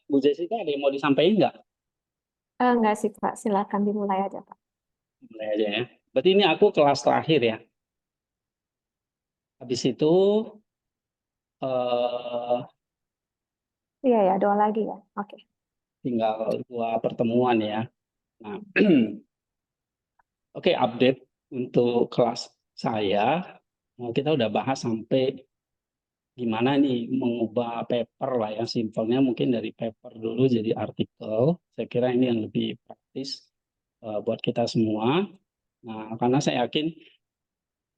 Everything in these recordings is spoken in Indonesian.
Bu Jessica ada yang mau disampaikan nggak? Enggak sih, Pak. Silakan dimulai aja, Pak. Mulai aja ya. Berarti ini aku kelas terakhir ya. Habis itu eh, Iya, ya, doa lagi ya. Oke. tinggal dua pertemuan ya. Nah, oke, update untuk kelas saya. Kita udah bahas sampai gimana nih mengubah paper lah ya. Simpelnya mungkin dari paper dulu jadi artikel. Saya kira ini yang lebih praktis buat kita semua. Nah, karena saya yakin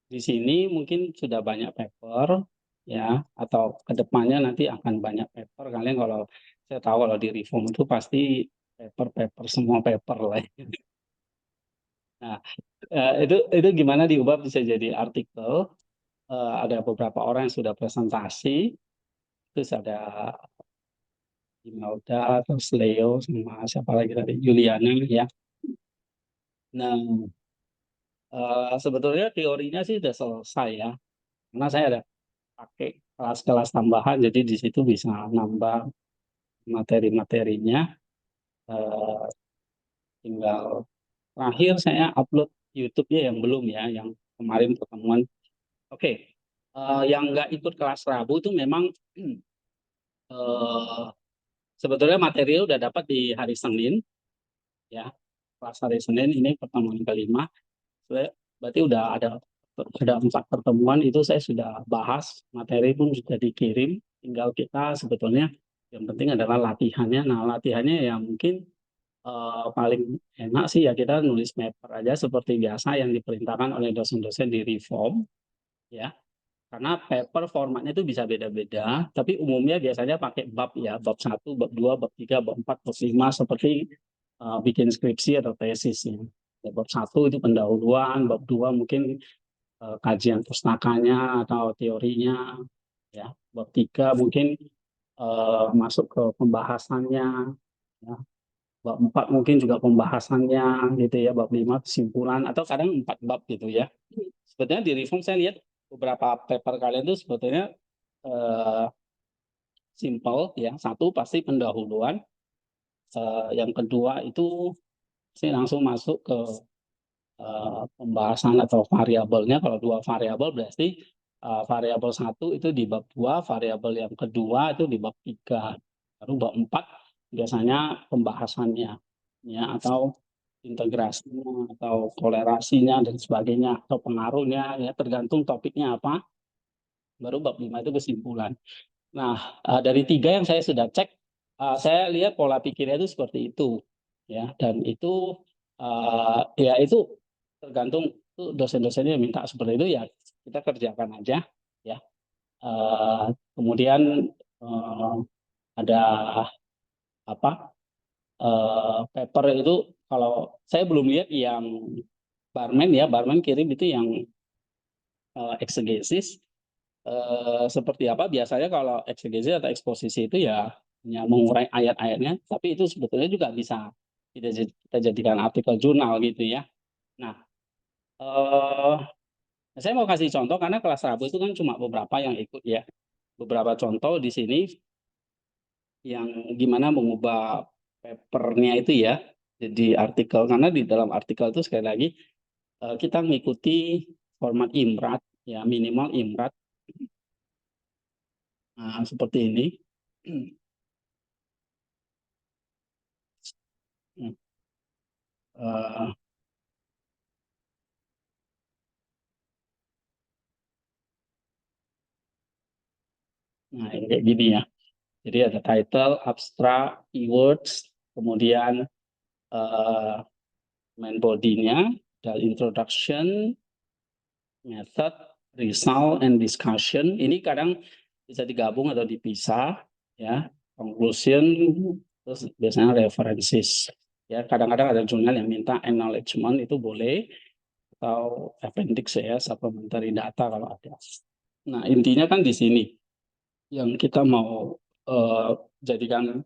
di sini mungkin sudah banyak paper ya, atau kedepannya nanti akan banyak paper. Kalian kalau saya tahu kalau di reform itu pasti paper-paper semua paper lah. Nah, itu gimana diubah bisa jadi artikel. Ada beberapa orang yang sudah presentasi, terus ada Imelda, terus Leo, sama siapa lagi tadi, Juliana ya. Nah, sebetulnya teorinya sih sudah selesai ya, karena saya ada pakai kelas-kelas tambahan, jadi di situ bisa nambah materi-materinya. Eh, tinggal terakhir saya upload YouTube-nya yang belum ya, yang kemarin pertemuan. Oke, yang nggak ikut kelas Rabu itu memang eh, sebetulnya material udah dapat di hari Senin ya. Kelas hari Senin ini pertemuan kelima. Berarti udah ada empat pertemuan itu saya sudah bahas, materi pun sudah dikirim. Tinggal kita sebetulnya yang penting adalah latihannya. Nah, latihannya ya mungkin paling enak sih ya kita nulis paper aja seperti biasa yang diperintahkan oleh dosen-dosen di Reform ya. Karena paper formatnya itu bisa beda-beda, tapi umumnya biasanya pakai bab ya, bab satu, bab 2, bab 3, bab 4, bab 5 seperti bikin skripsi atau tesis ya. Ya, bab satu itu pendahuluan, bab 2 mungkin kajian pustakanya atau teorinya ya. Bab 3 mungkin masuk ke pembahasannya ya. Bab 4 mungkin juga pembahasannya gitu ya, bab 5 kesimpulan atau kadang 4 bab gitu ya. Sebetulnya di reform saya lihat beberapa paper kalian itu sebetulnya eh, simple ya. Satu pasti pendahuluan, yang kedua itu saya langsung masuk ke pembahasan atau variabelnya. Kalau dua variabel berarti variabel satu itu di bab dua, variabel yang kedua itu di bab tiga, baru bab empat biasanya pembahasannya ya, atau integrasinya atau kolerasinya dan sebagainya atau pengaruhnya ya, tergantung topiknya apa. Baru bab lima itu kesimpulan. Nah, dari tiga yang saya sudah cek, saya lihat pola pikirnya itu seperti itu, ya. Dan itu, ya itu tergantung dosen-dosennya minta seperti itu ya kita kerjakan aja, ya. Kemudian eh, ada apa? Paper itu kalau saya belum lihat yang barman ya, barman kirim itu yang eksegesis. Seperti apa biasanya kalau eksegesi atau eksposisi itu ya hanya mengurai ayat-ayatnya, tapi itu sebetulnya juga bisa kita jadikan artikel jurnal gitu ya. Nah, eh, saya mau kasih contoh karena kelas Rabu itu kan cuma beberapa yang ikut ya. Beberapa contoh di sini yang gimana mengubah papernya itu ya jadi artikel, karena di dalam artikel itu sekali lagi kita mengikuti format IMRAT ya, minimal IMRAT. Nah, seperti ini. Eh, Nah, ini kayak gini ya. Jadi ada title, abstract, keywords, kemudian eh, main body-nya, ada introduction, method, result, and discussion. Ini kadang bisa digabung atau dipisah, ya. Conclusion, terus biasanya references. Ya, kadang-kadang ada jurnal yang minta acknowledgement itu boleh, atau appendix ya, supplementary data kalau ada. Nah, intinya kan di sini yang kita mau eh, jadikan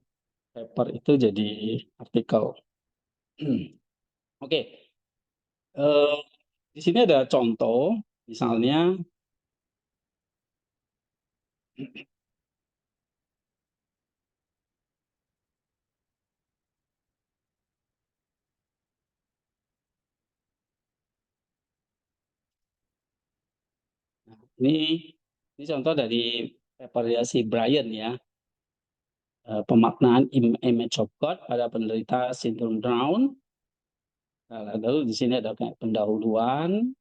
paper itu jadi artikel. Oke, eh, di sini ada contoh, misalnya Ini contoh dari papernya si Brian ya. Pemaknaan image of God pada penderita sindrom Down. Nah, lalu di sini ada kayak pendahuluan,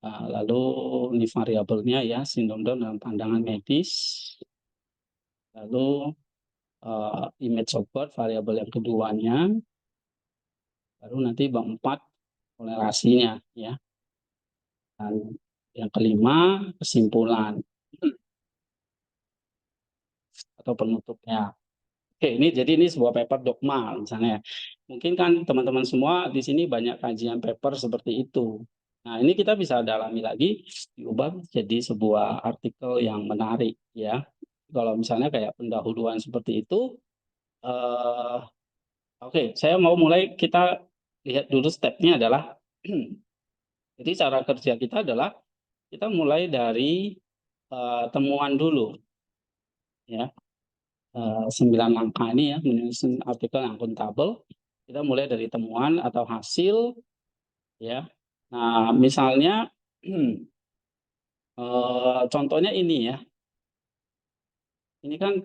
lalu ini variabelnya ya, sindrom Down dalam pandangan medis. Lalu image of God variabel yang keduanya. Baru nanti bab 4 toleransinya ya. Dan yang kelima kesimpulan atau penutupnya. Oke, ini sebuah paper dogma misalnya. Mungkin kan teman-teman semua di sini banyak kajian paper seperti itu. Nah, ini kita bisa dalami lagi, diubah jadi sebuah artikel yang menarik ya. Kalau misalnya kayak pendahuluan seperti itu, oke, saya mau mulai, kita lihat dulu stepnya adalah jadi cara kerja kita adalah kita mulai dari temuan dulu ya. 9 langkah ini ya, menyusun artikel yang akuntabel. Kita mulai dari temuan atau hasil ya. Nah, misalnya contohnya ini ya. Ini kan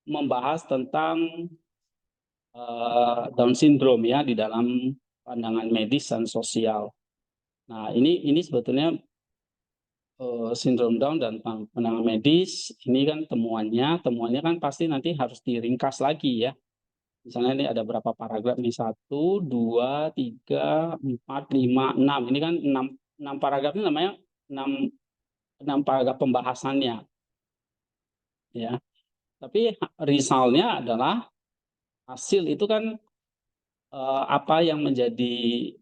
membahas tentang Down syndrome ya di dalam pandangan medis dan sosial. Nah, ini sebetulnya sindrom Down dan pandangan medis ini kan temuannya kan pasti nanti harus diringkas lagi ya. Misalnya ini ada berapa paragraf nih, 1, 2, 3, 4, 5, 6. Ini kan 6 paragraf ini namanya 6 paragraf pembahasannya ya. Tapi resultnya adalah hasil itu kan apa yang menjadi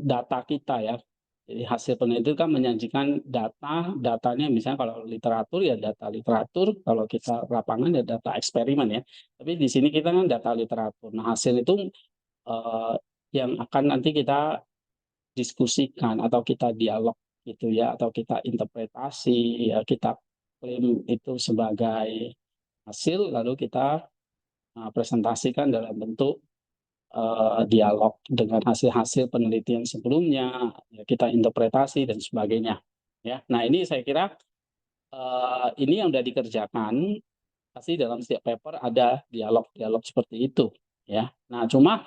data kita ya. Jadi hasil penelitian itu kan menyajikan datanya misalnya kalau literatur ya data literatur, kalau kita lapangan ya data eksperimen ya. Tapi di sini kita kan data literatur. Nah, hasil itu yang akan nanti kita diskusikan atau kita dialog gitu ya, atau kita interpretasi ya, kita klaim itu sebagai hasil lalu kita presentasikan dalam bentuk dialog dengan hasil-hasil penelitian sebelumnya, ya, kita interpretasi dan sebagainya ya. Nah, ini saya kira ini yang sudah dikerjakan, pasti dalam setiap paper ada dialog-dialog seperti itu ya. Nah, cuma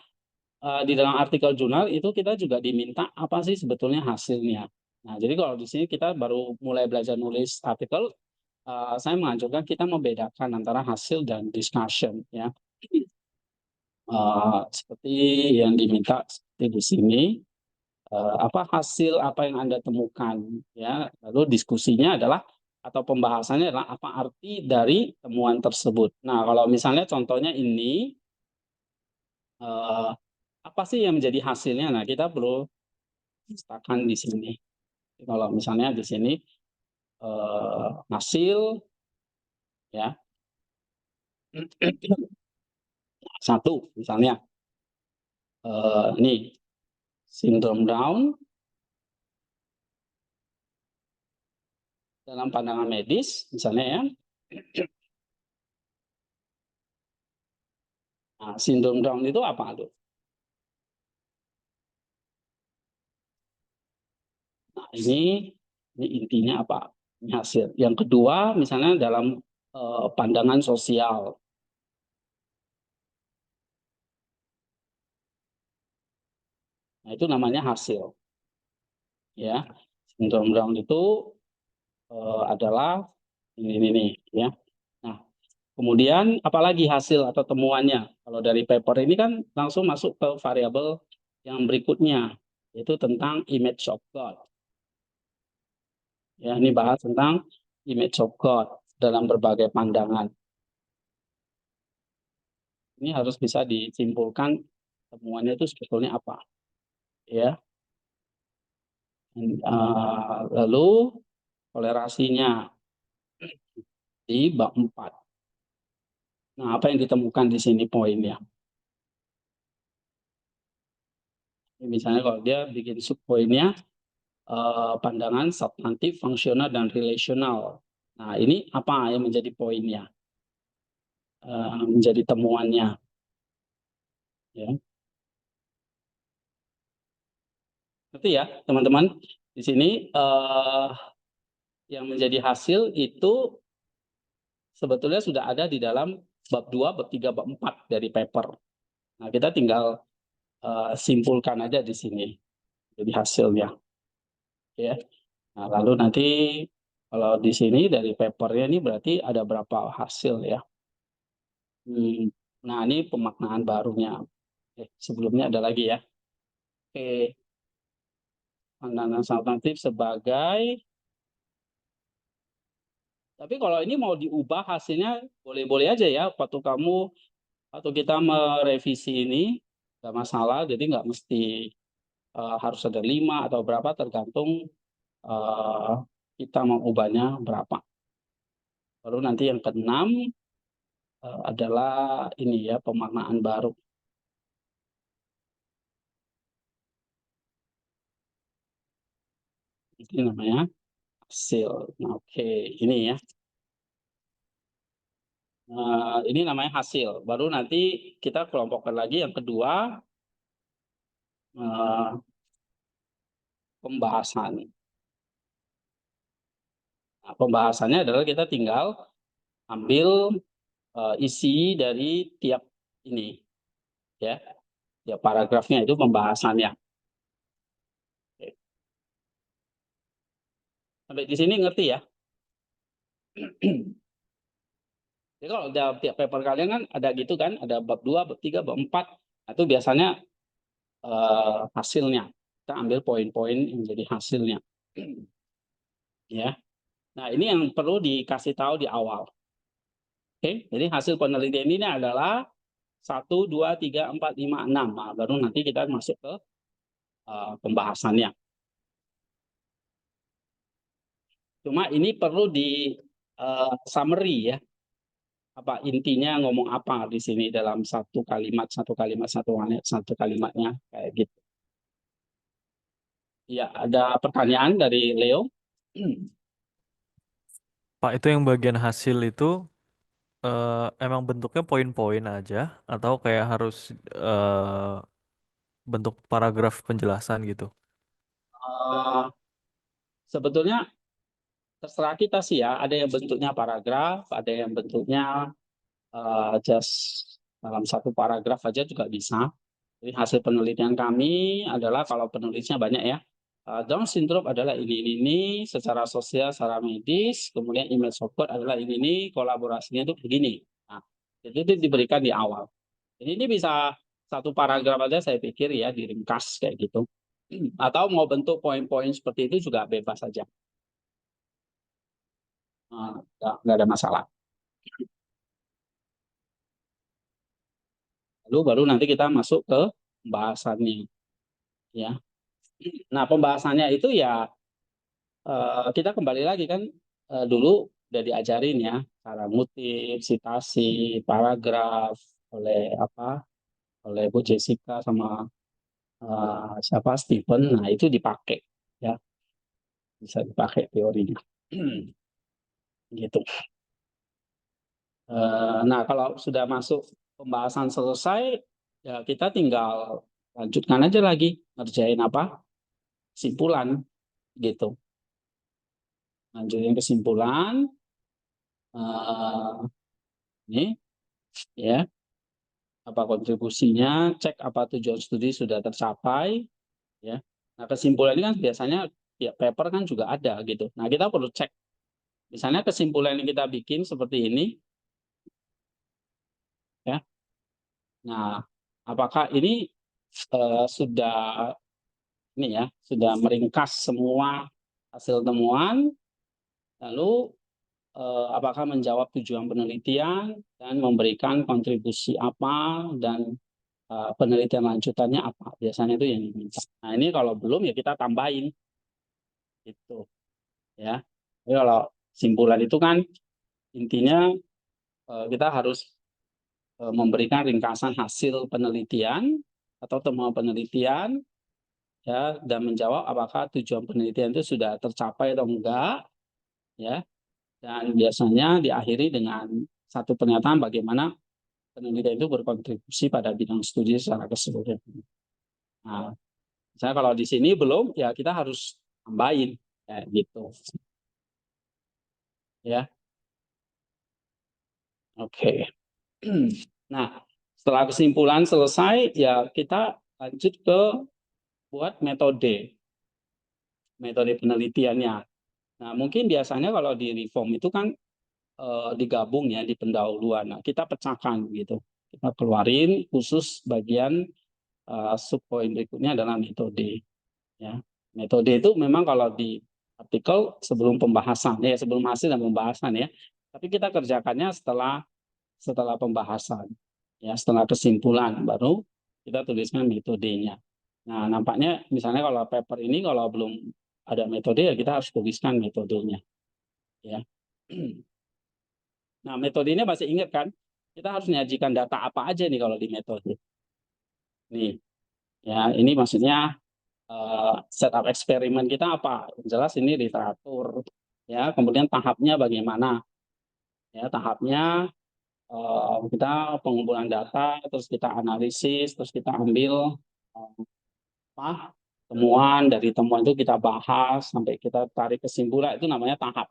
di dalam artikel jurnal itu kita juga diminta apa sih sebetulnya hasilnya. Nah, jadi kalau di sini kita baru mulai belajar nulis artikel, saya menganjurkan kita membedakan antara hasil dan discussion ya. Seperti yang diminta seperti di sini, apa hasil apa yang Anda temukan ya. Lalu diskusinya adalah atau pembahasannya adalah apa arti dari temuan tersebut. Nah, kalau misalnya contohnya ini apa sih yang menjadi hasilnya? Nah, kita perlu letakkan di sini. Kalau misalnya di sini hasil ya satu misalnya ini sindrom Down dalam pandangan medis misalnya ya. Nah, sindrom Down itu apa tuh? Nah, ini intinya apa? Ini hasil. Yang kedua, misalnya dalam pandangan sosial. Nah, itu namanya hasil. Ya, sindrom Down itu adalah ini nih, ya. Nah, kemudian apalagi hasil atau temuannya? Kalau dari paper ini kan langsung masuk ke variabel yang berikutnya, yaitu tentang image of God. Ya, ini bahas tentang image of God dalam berbagai pandangan. Ini harus bisa disimpulkan temuannya itu sebetulnya apa, ya. Lalu toleransinya di bab 4. Nah, apa yang ditemukan di sini poinnya? Misalnya kalau dia bikin subpoinnya pandangan substantif, fungsional, dan relasional. Nah, ini apa yang menjadi poinnya? Menjadi temuannya. Ya. Ngerti ya, teman-teman? Di sini yang menjadi hasil itu sebetulnya sudah ada di dalam bab 2, bab 3, bab 4 dari paper. Nah, kita tinggal simpulkan aja di sini jadi hasilnya, ya. Nah, lalu nanti kalau di sini dari papernya ini berarti ada berapa hasil ya. Nah, ini pemaknaan barunya. Sebelumnya ada lagi ya. Oke, pandangan alternatif sebagai, tapi kalau ini mau diubah hasilnya boleh-boleh aja ya. Waktu kita merevisi ini nggak masalah. Jadi nggak mesti harus ada 5 atau berapa, tergantung eh, kita mau ubahnya berapa. Baru nanti yang keenam adalah ini ya, pemaknaan baru. Ini namanya hasil. Nah, oke, ini ya. Ini namanya hasil. Baru nanti kita kelompokkan lagi yang kedua, eh, pembahasan. Nah, pembahasannya adalah kita tinggal ambil isi dari tiap ini, ya, tiap paragrafnya itu pembahasannya. Oke. Sampai di sini ngerti ya? Jadi kalau dalam tiap paper kalian kan ada gitu kan, ada bab 2, bab 3, bab 4. Nah, itu biasanya hasilnya. Kita ambil poin-poin yang jadi hasilnya. Ya. Nah, ini yang perlu dikasih tahu di awal. Oke, jadi hasil penelitian ini adalah 1, 2, 3, 4, 5, 6. Nah, baru nanti kita masuk ke pembahasannya. Cuma ini perlu di summary ya. Apa intinya, ngomong apa di sini dalam satu kalimat, satu kalimatnya kayak gitu. Ya, ada pertanyaan dari Leo. Pak, itu yang bagian hasil itu emang bentuknya poin-poin aja atau kayak harus eh, bentuk paragraf penjelasan gitu? Eh, Sebetulnya terserah kita sih ya. Ada yang bentuknya paragraf, ada yang bentuknya just dalam satu paragraf aja juga bisa. Jadi hasil penelitian kami adalah, kalau penulisnya banyak ya, Down syndrome adalah ini, secara sosial, secara medis, kemudian email support adalah ini, kolaborasinya itu begini. Nah, itu diberikan di awal. Jadi ini bisa satu paragraf aja saya pikir ya, diringkas kayak gitu. Atau mau bentuk poin-poin seperti itu juga bebas saja. Nggak ada masalah. Lalu baru nanti kita masuk ke pembahasannya. Ya. Nah, pembahasannya itu ya kita kembali lagi kan, dulu udah diajarin ya cara ngutip, sitasi, paragraf oleh oleh Bu Jessica sama siapa, Stephen. Nah, itu dipakai ya, bisa dipakai teorinya. Gitu. Nah, kalau sudah masuk pembahasan selesai, ya kita tinggal lanjutkan aja lagi ngerjain apa? Kesimpulan gitu. Lanjutin kesimpulan ini ya, apa kontribusinya, cek apa tujuan studi sudah tercapai ya. Nah, kesimpulan ini kan biasanya ya paper kan juga ada gitu. Nah, kita perlu cek. Misalnya kesimpulan yang kita bikin seperti ini ya. Nah, apakah ini sudah ini ya, sudah meringkas semua hasil temuan, lalu apakah menjawab tujuan penelitian dan memberikan kontribusi apa, dan penelitian lanjutannya apa, biasanya itu yang diminta. Nah, ini kalau belum ya kita tambahin gitu ya. Jadi kalau simpulan itu kan intinya kita harus memberikan ringkasan hasil penelitian atau temuan penelitian ya, dan menjawab apakah tujuan penelitian itu sudah tercapai atau enggak ya. Dan biasanya diakhiri dengan satu pernyataan bagaimana penelitian itu berkontribusi pada bidang studi secara keseluruhan. Nah, misalnya kalau di sini belum, ya kita harus tambahin, kayak gitu. Ya, oke. Nah, setelah kesimpulan selesai, ya kita lanjut ke buat metode penelitiannya. Nah, mungkin biasanya kalau di reform itu kan digabung ya di pendahuluan. Nah, kita pecahkan gitu. Kita keluarin khusus bagian subpoin berikutnya adalah metode. Ya, metode itu memang kalau di artikel sebelum pembahasan ya, sebelum hasil dan pembahasan ya. Tapi kita kerjakannya setelah pembahasan ya, setelah kesimpulan baru kita tuliskan metodenya. Nah, nampaknya misalnya kalau paper ini kalau belum ada metode ya kita harus tuliskan metodenya ya. Nah, metodenya masih ingat kan? Kita harus menyajikan data apa aja nih kalau di metode. Nih, ya ini maksudnya setup eksperimen kita apa? Jelas ini literatur ya, kemudian tahapnya bagaimana? Ya, tahapnya kita pengumpulan data, terus kita analisis, terus kita ambil apa temuan, dari temuan itu kita bahas sampai kita tarik kesimpulan, itu namanya tahap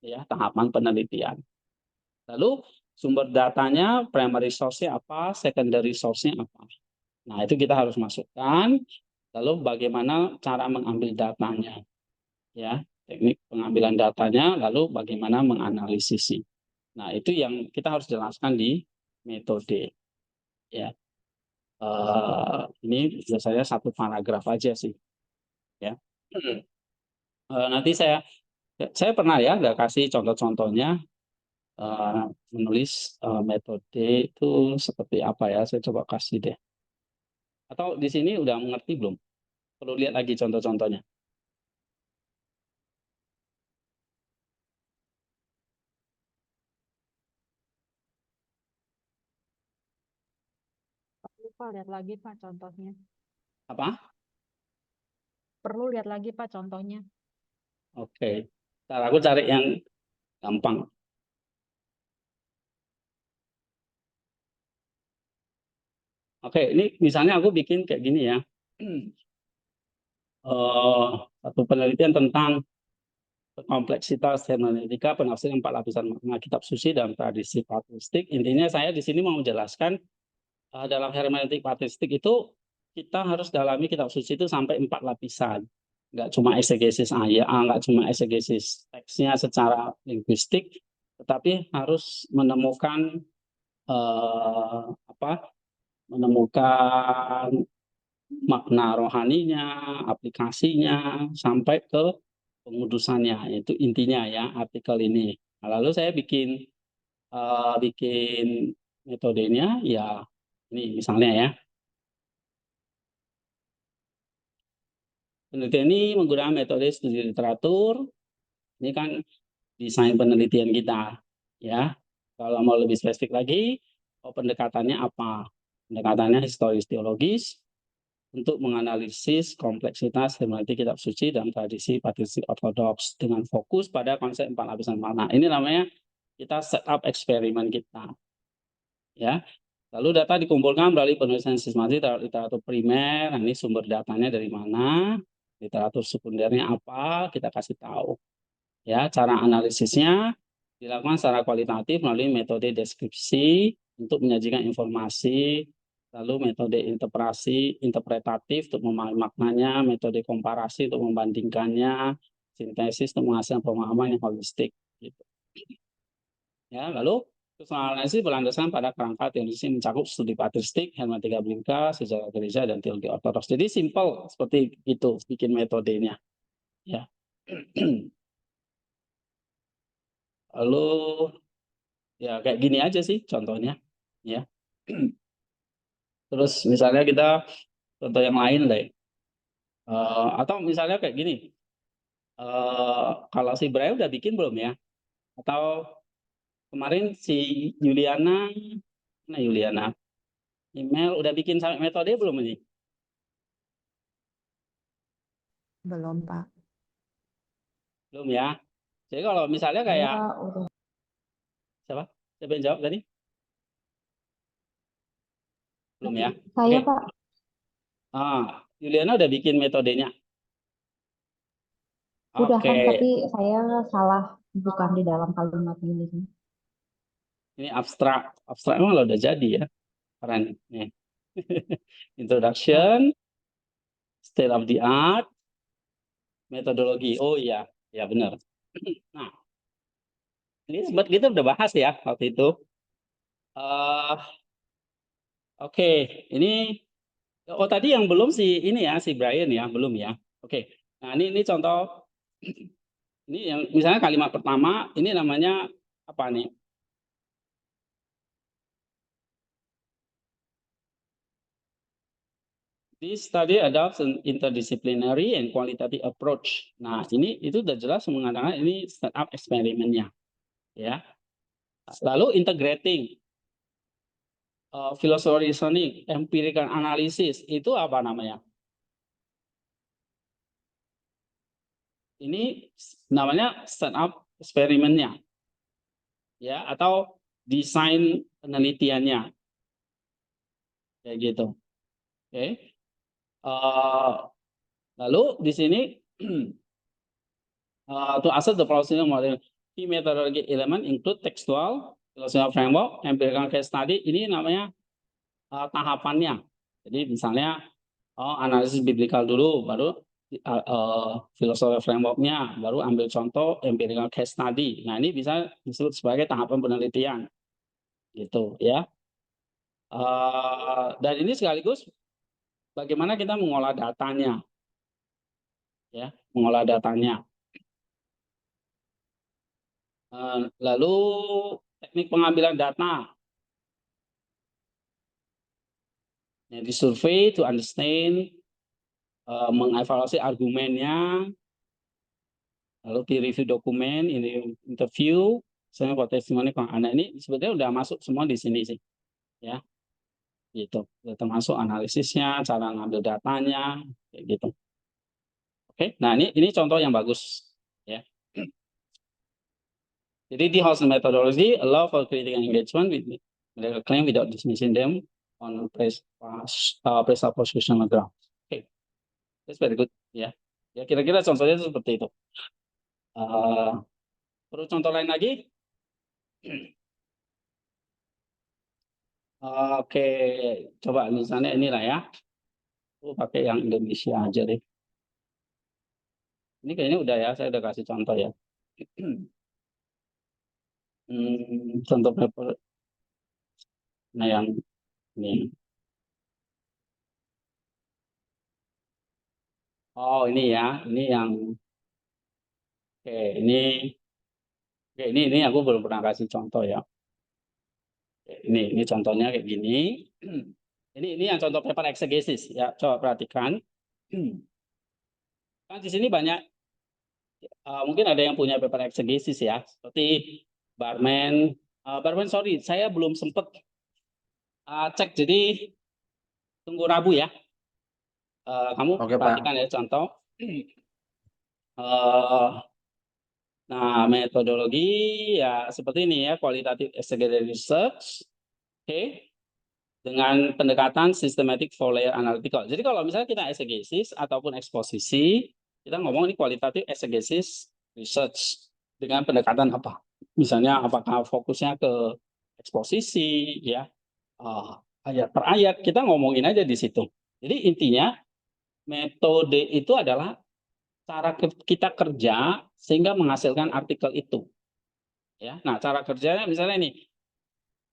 ya, tahapan penelitian. Lalu sumber datanya, primary source-nya apa, secondary source-nya apa. Nah, itu kita harus masukkan. Lalu bagaimana cara mengambil datanya, ya, teknik pengambilan datanya, lalu bagaimana menganalisisnya. Nah, itu yang kita harus jelaskan di metode, ya. Ini biasanya satu paragraf aja sih, ya. Nanti saya pernah ya nggak kasih contoh-contohnya menulis metode itu seperti apa ya? Saya coba kasih deh. Atau di sini udah mengerti belum? Perlu lihat lagi contoh-contohnya. Pak, lihat lagi Pak contohnya. Apa? Perlu lihat lagi Pak contohnya. Oke. Ntar aku cari yang gampang. Oke, ini misalnya aku bikin kayak gini ya. Satu penelitian tentang kompleksitas hermeneutika, penafsiran 4 lapisan makna kitab suci dan tradisi patristik. Intinya saya di sini mau menjelaskan dalam hermeneutik patristik itu kita harus dalami kitab suci itu sampai 4 lapisan. Nggak cuma eksegesis ayat, nggak cuma eksegesis teksnya secara linguistik, tetapi harus menemukan menemukan makna rohaninya, aplikasinya, sampai ke pengudusannya. Itu intinya ya artikel ini. Nah, lalu saya bikin metodenya ya ini misalnya ya. Penelitian ini menggunakan metode studi literatur. Ini kan desain penelitian kita ya. Kalau mau lebih spesifik lagi, pendekatannya apa? Pendekatannya historis teologis untuk menganalisis kompleksitas hermeneutik kitab suci dan tradisi patristik ortodoks dengan fokus pada konsep 4 lapisan makna. Ini namanya kita setup eksperimen kita. Ya. Lalu data dikumpulkan melalui penulisan sistematis literatur primer. Nah, ini sumber datanya dari mana? Literatur sekundernya apa? Kita kasih tahu. Ya, cara analisisnya dilakukan secara kualitatif melalui metode deskripsi untuk menyajikan informasi, lalu metode interpretatif untuk memahami maknanya, metode komparasi untuk membandingkannya, sintesis untuk menghasilkan pemahaman yang holistik. Gitu. Ya, lalu analisis berlandaskan pada kerangka teologi mencakup studi patristik, hermeneutika biblika, sejarah gereja, dan teologi ortodoks. Jadi simple seperti itu bikin metodenya. Ya. Lalu ya kayak gini aja sih contohnya. Ya. Terus misalnya kita contoh yang lain deh. Atau misalnya kayak gini. Kalau si Bray udah bikin belum ya? Atau kemarin si Yuliana, nah Yuliana, email udah bikin sampai metode belum ini? Belum Pak. Belum ya. Jadi kalau misalnya Saya kayak udah. siapa? Siapa yang jawab tadi? Belum ya. Saya, Oke. Pak, Yuliana udah bikin metodenya. udah kan, Oke. tapi saya salah Bukan di dalam kalimat ini. Ini abstrak. Abstrak emang udah jadi ya. Keren. Nih. Introduction, state of the art, metodologi. Oh iya, ya benar. Nah, ini sempat kita udah bahas ya waktu itu. Oke, ini tadi yang belum si ini ya si Brian ya belum ya. Oke, nah ini contoh. Ini yang misalnya kalimat pertama ini namanya apa nih? This study adopts an interdisciplinary and qualitative approach. Nah, ini itu udah jelas mengatakan ini startup eksperimennya, ya. Lalu integrating philosophical reasoning, empirical analysis itu apa namanya? Ini namanya startup eksperimennya, ya, atau desain penelitiannya, kayak gitu. Oke. Lalu di sini to assess the plausibility model, key methodology element include textual, philosophical framework, empirical case study. Ini namanya tahapannya. Jadi misalnya analisis biblical dulu, baru philosophical frameworknya, baru ambil contoh empirical case study. Nah ini bisa disebut sebagai tahapan penelitian, gitu ya. Dan ini sekaligus bagaimana kita mengolah datanya, ya, mengolah datanya. Lalu teknik pengambilan data, ya, di survei to understand, mengevaluasi argumennya, lalu di review dokumen, ini interview, misalnya buat testimoni anak ini sebetulnya udah masuk semua di sini sih, ya, gitu. Termasuk analisisnya, cara ngambil datanya, kayak gitu. Oke, nah ini contoh yang bagus, ya. Jadi di Hudson methodology allow for critical engagement with medical claim without dismissing them on presuppositional ground. Oke, that's very good, ya. Ya kira-kira contohnya seperti itu. Perlu contoh lain lagi? Oke, coba misalnya inilah ya. Pakai yang Indonesia aja deh. Ini kayaknya udah ya, saya udah kasih contoh ya. Contoh paper. Nah yang ini. Oh ini ya, ini yang. Oke, ini aku belum pernah kasih contoh ya. Ini contohnya kayak gini. Ini yang contoh paper exegesis ya. Coba perhatikan. Kan di sini banyak. Mungkin ada yang punya paper exegesis ya, seperti Barman. Barman, sorry, saya belum sempat cek, jadi tunggu Rabu ya. Kamu Oke, Pak. perhatikan ya contoh. Nah, metodologi ya seperti ini ya, qualitative exegesis research, oke, dengan pendekatan systematic for layer analytical. Jadi kalau misalnya kita exegesis ataupun eksposisi, kita ngomong ini qualitative exegesis research dengan pendekatan apa? Misalnya apakah fokusnya ke eksposisi ya, ayat per ayat, kita ngomongin aja di situ. Jadi intinya metode itu adalah cara kita kerja sehingga menghasilkan artikel itu. Ya, nah cara kerjanya misalnya ini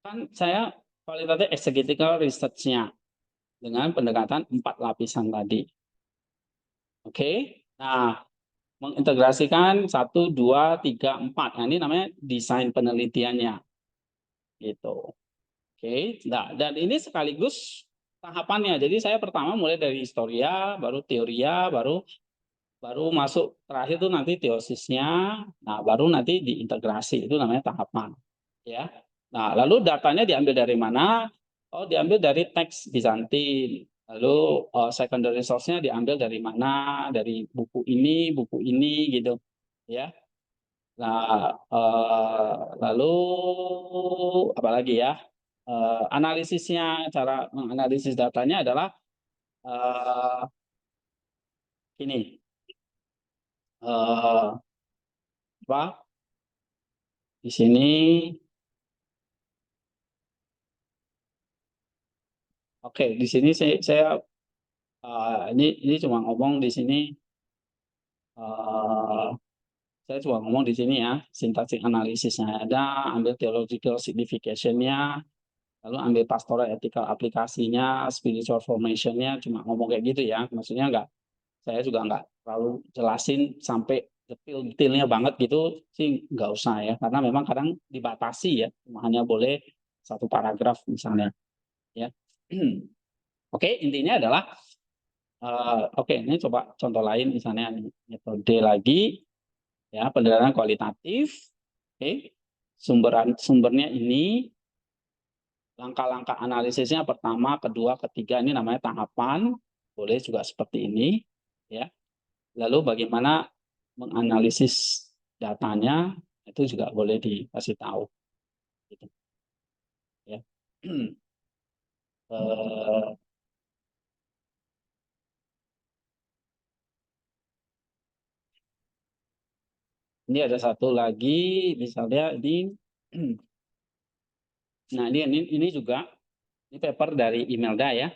kan saya kualitatif exegetical research-nya dengan pendekatan 4 lapisan tadi. Oke, nah mengintegrasikan 1, 2, 3, 4. Nah ini namanya desain penelitiannya, gitu. Oke, nah dan ini sekaligus tahapannya. Jadi saya pertama mulai dari historia, baru teoria, baru masuk terakhir itu nanti teosisnya, nah baru nanti diintegrasi, itu namanya tahapan, ya. Nah lalu datanya diambil dari mana? Oh diambil dari teks Bizantin, lalu secondary source-nya diambil dari mana? Dari buku ini gitu, ya. Nah lalu apa lagi ya? Analisisnya, cara menganalisis datanya adalah ini. Apa? Di sini, oke, di sini ini cuma ngomong di sini, eh, saya cuma ngomong di sini ya, sintaktik analisisnya ada, ambil theological signification-nya, lalu ambil pastoral ethical aplikasinya, spiritual formation-nya, cuma ngomong kayak gitu ya. Maksudnya saya juga nggak terlalu jelasin sampai detailnya banget gitu sih, nggak usah ya, karena memang kadang dibatasi ya, hanya boleh satu paragraf misalnya ya. Oke, intinya adalah oke, ini coba contoh lain misalnya metode lagi ya, penilaian kualitatif. Oke, sumbernya ini, langkah-langkah analisisnya pertama, kedua, ketiga, ini namanya tahapan, boleh juga seperti ini ya. Lalu bagaimana menganalisis datanya, itu juga boleh dikasih tahu gitu ya. Eh, ini ada satu lagi misalnya ini nah ini juga ini paper dari Imelda ya.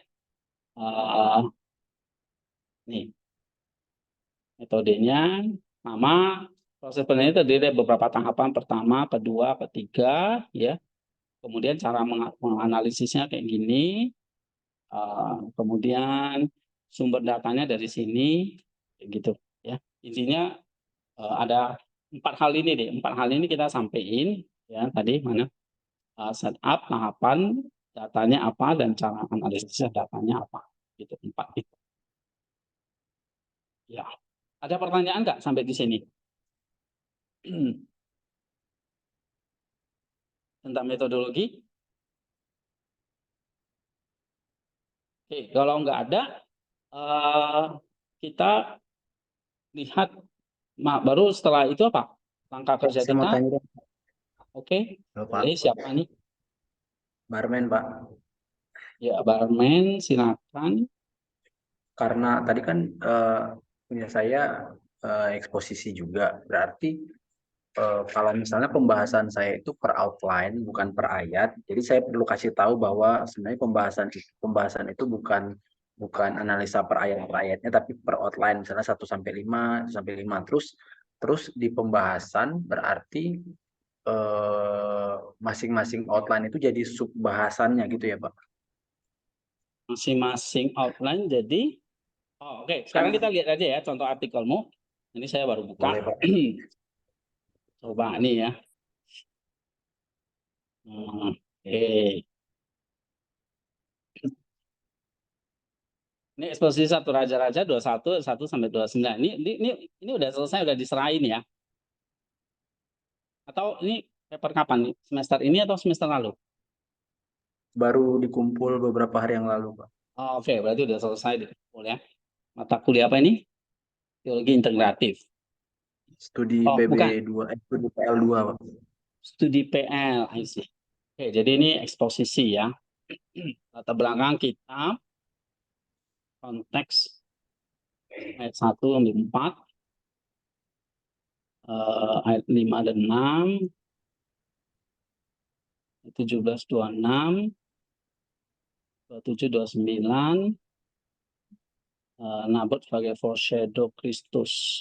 Eh, nih metodenya sama, proses penelitian terdiri dari beberapa tahapan, pertama, kedua, ketiga ya. Kemudian cara menganalisisnya kayak gini. Kemudian sumber datanya dari sini kayak gitu ya. Intinya ada 4 hal ini deh. 4 hal ini kita sampaikan ya tadi mana, setup, tahapan, datanya apa, dan cara analisisnya datanya apa. Gitu 4 itu. Ya. Ada pertanyaan nggak sampai di sini? Tentang metodologi? Oke, kalau nggak ada, kita lihat, baru setelah itu apa? Langkah kerja Saya mau kita. tanya dong, Oke, Halo, Pak. boleh, siapa nih? Barmen, Pak. Ya, barman, silakan. Karena tadi kan punya saya eksposisi juga, berarti kalau misalnya pembahasan saya itu per outline bukan per ayat, jadi saya perlu kasih tahu bahwa sebenarnya pembahasan itu bukan analisa per ayatnya, tapi per outline, misalnya 1 sampai 5, 1 sampai 5, terus di pembahasan berarti masing-masing outline itu jadi sub bahasannya gitu ya, Pak? Masing-masing outline jadi, oke. Sekarang Kan kita lihat aja ya contoh artikelmu. Ini saya baru buka. boleh, Pak. Coba nih ya. Oke. Ini eksposisi satu Raja-Raja 21, 1 sampai 29. Ini udah selesai, udah diserahin ya. Atau ini paper kapan nih? Semester ini atau semester lalu? Baru dikumpul beberapa hari yang lalu, Pak. Oke, berarti udah selesai dikumpul ya. Mata kuliah apa ini? Teologi integratif. Studi Bukan. studi PL2, Pak. Studi PL, I see. Oke, jadi ini eksposisi ya. Latar belakang kitab, konteks ayat 1 sampai 4, ayat 5 dan 6, 17, 26, 27, 29, Nabot sebagai foreshadow Kristus.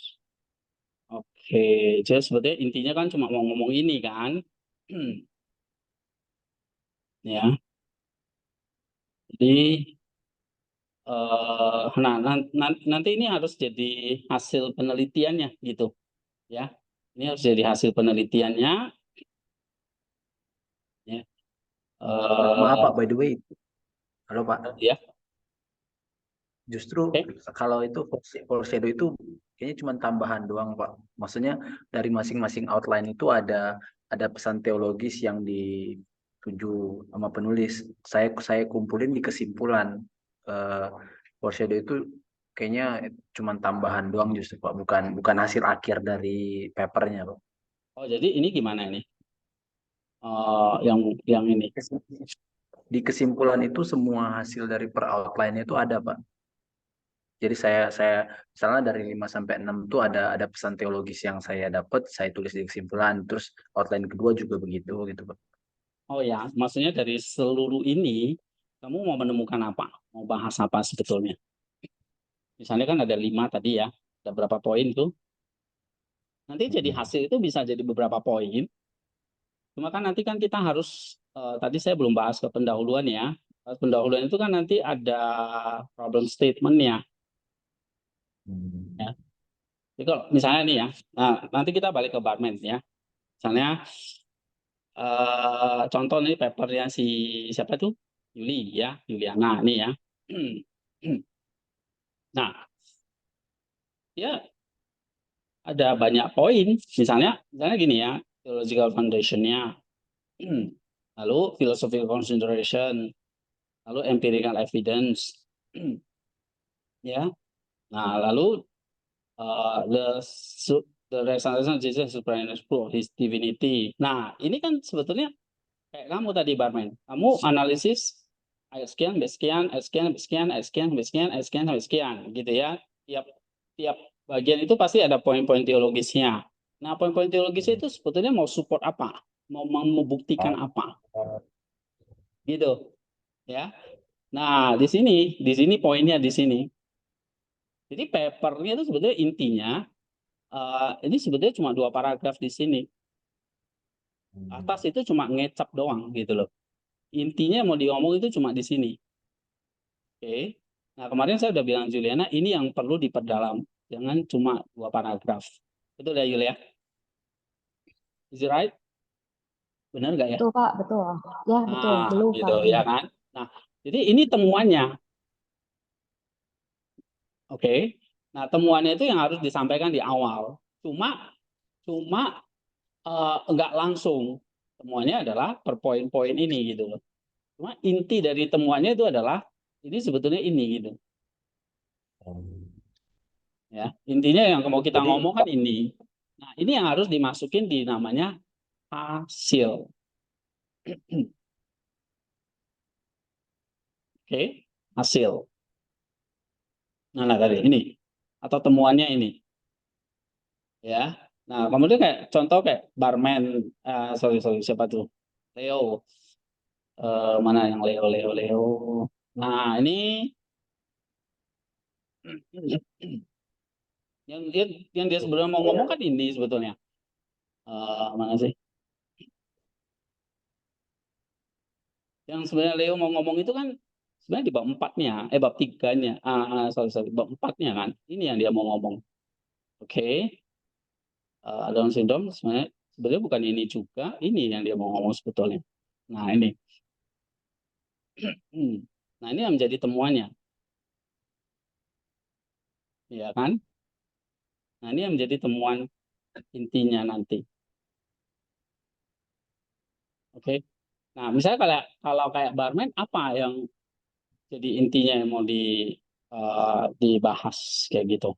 Oke, jadi sebetulnya intinya kan cuma mau ngomong ini kan. Ya, jadi nanti ini harus jadi hasil penelitiannya gitu ya. Ini harus jadi hasil penelitiannya ya. Maaf, Pak, by the way. Halo, Pak. Ya. Justru kalau itu foreshadow itu kayaknya cuma tambahan doang, Pak. Maksudnya dari masing-masing outline itu ada pesan teologis yang dituju sama penulis. Saya kumpulin di kesimpulan. Foreshadow itu kayaknya cuma tambahan doang justru, Pak. Bukan hasil akhir dari papernya, Pak. Oh, jadi ini gimana ini? Yang ini. Di kesimpulan itu semua hasil dari per outline itu ada, Pak. Jadi saya misalnya dari 5 sampai 6 tuh ada pesan teologis yang saya dapat, saya tulis di kesimpulan. Terus outline kedua juga begitu gitu, Pak. Oh ya, maksudnya dari seluruh ini, kamu mau menemukan apa? Mau bahas apa sebetulnya? Misalnya kan ada 5 tadi ya, ada berapa poin tuh? Nanti jadi hasil itu bisa jadi beberapa poin. Cuma kan nanti kan kita harus, tadi saya belum bahas ke pendahuluan ya. Pendahuluan itu kan nanti ada problem statement-nya. Ya. Jadi kalau misalnya nih ya, nah, nanti kita balik ke Barman ya. Misalnya contoh nih papernya si siapa tuh? Yuli ya, Yuliana nih ya. Nah, ya ada banyak poin. Misalnya gini ya, theological foundation-nya, lalu philosophical consideration, lalu empirical evidence, ya. Nah, lalu the resurrection of Jesus is primary proof of his divinity. Nah, ini kan sebetulnya kayak kamu tadi Barman, kamu analisis ayat sekian, ayat sekian, ayat sekian, ayat sekian, ayat sekian, ayat sekian, ayat sekian, ayat sekian, gitu ya. Tiap bagian itu pasti ada poin-poin teologisnya. Nah, poin-poin teologisnya itu sebetulnya mau support apa? Mau membuktikan apa? Gitu, ya. Nah, di sini poinnya di sini. Jadi papernya itu sebetulnya intinya ini sebetulnya cuma 2 paragraf di sini. Atas itu cuma ngecap doang gitu loh. Intinya mau diomong itu cuma di sini. Oke. Nah, kemarin saya udah bilang Juliana, ini yang perlu diperdalam. Jangan cuma 2 paragraf. Betul ya, Julia? Is it right? Benar nggak ya? Betul, Pak, betul. Ya, betul. Nah, Belum, gitu Pak. ya kan. Nah, jadi ini temuannya. Oke. Nah, temuannya itu yang harus disampaikan di awal. Cuma nggak langsung. Temuannya adalah per poin-poin ini gitu loh. Cuma inti dari temuannya itu adalah ini sebetulnya ini gitu. Ya, intinya yang mau kita Jadi ngomong kan ini. Nah, ini yang harus dimasukin di namanya hasil. Oke, hasil. Nah, tadi ini atau temuannya ini. Ya. Nah, kemudian kayak contoh kayak Barman, sorry siapa tuh? Leo. Mana yang Leo. Nah, ini yang dia sebenarnya mau ngomong kan ini sebetulnya. Mana sih? Yang sebenarnya Leo mau ngomong itu kan sebenarnya di bab 4-nya, bab 3-nya. Sorry, bab 4-nya kan. Ini yang dia mau ngomong. Oke. Down syndrome sebenarnya bukan ini juga, ini yang dia mau ngomong sebetulnya. Nah, ini. Nah, ini yang menjadi temuannya. Ya kan? Nah, ini yang menjadi temuan intinya nanti. Oke. Nah, misalnya kalau kayak Barman, apa yang jadi intinya yang mau dibahas kayak gitu?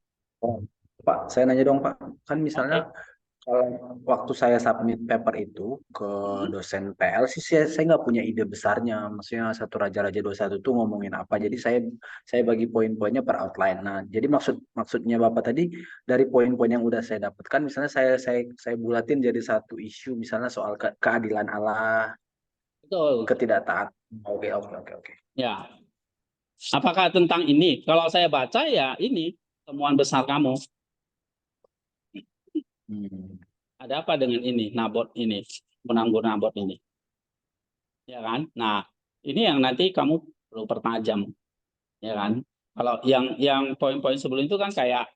Pak, saya nanya dong Pak, kan Oke. misalnya kalau waktu saya submit paper itu ke dosen PL sih saya nggak punya ide besarnya, maksudnya satu Raja-Raja 21 tuh ngomongin apa, jadi saya bagi poin-poinnya per outline. Nah, jadi maksudnya Bapak tadi dari poin-poin yang udah saya dapatkan, misalnya saya bulatin jadi satu isu, misalnya soal keadilan Allah, Betul. ketidaktaatan. Oke. Ya. Apakah tentang ini? Kalau saya baca ya ini temuan besar kamu. Ada apa dengan ini? Nabot ini, penanggur Nabot ini. Ya kan? Nah, ini yang nanti kamu perlu pertajam, ya kan? Kalau yang poin-poin sebelum itu kan kayak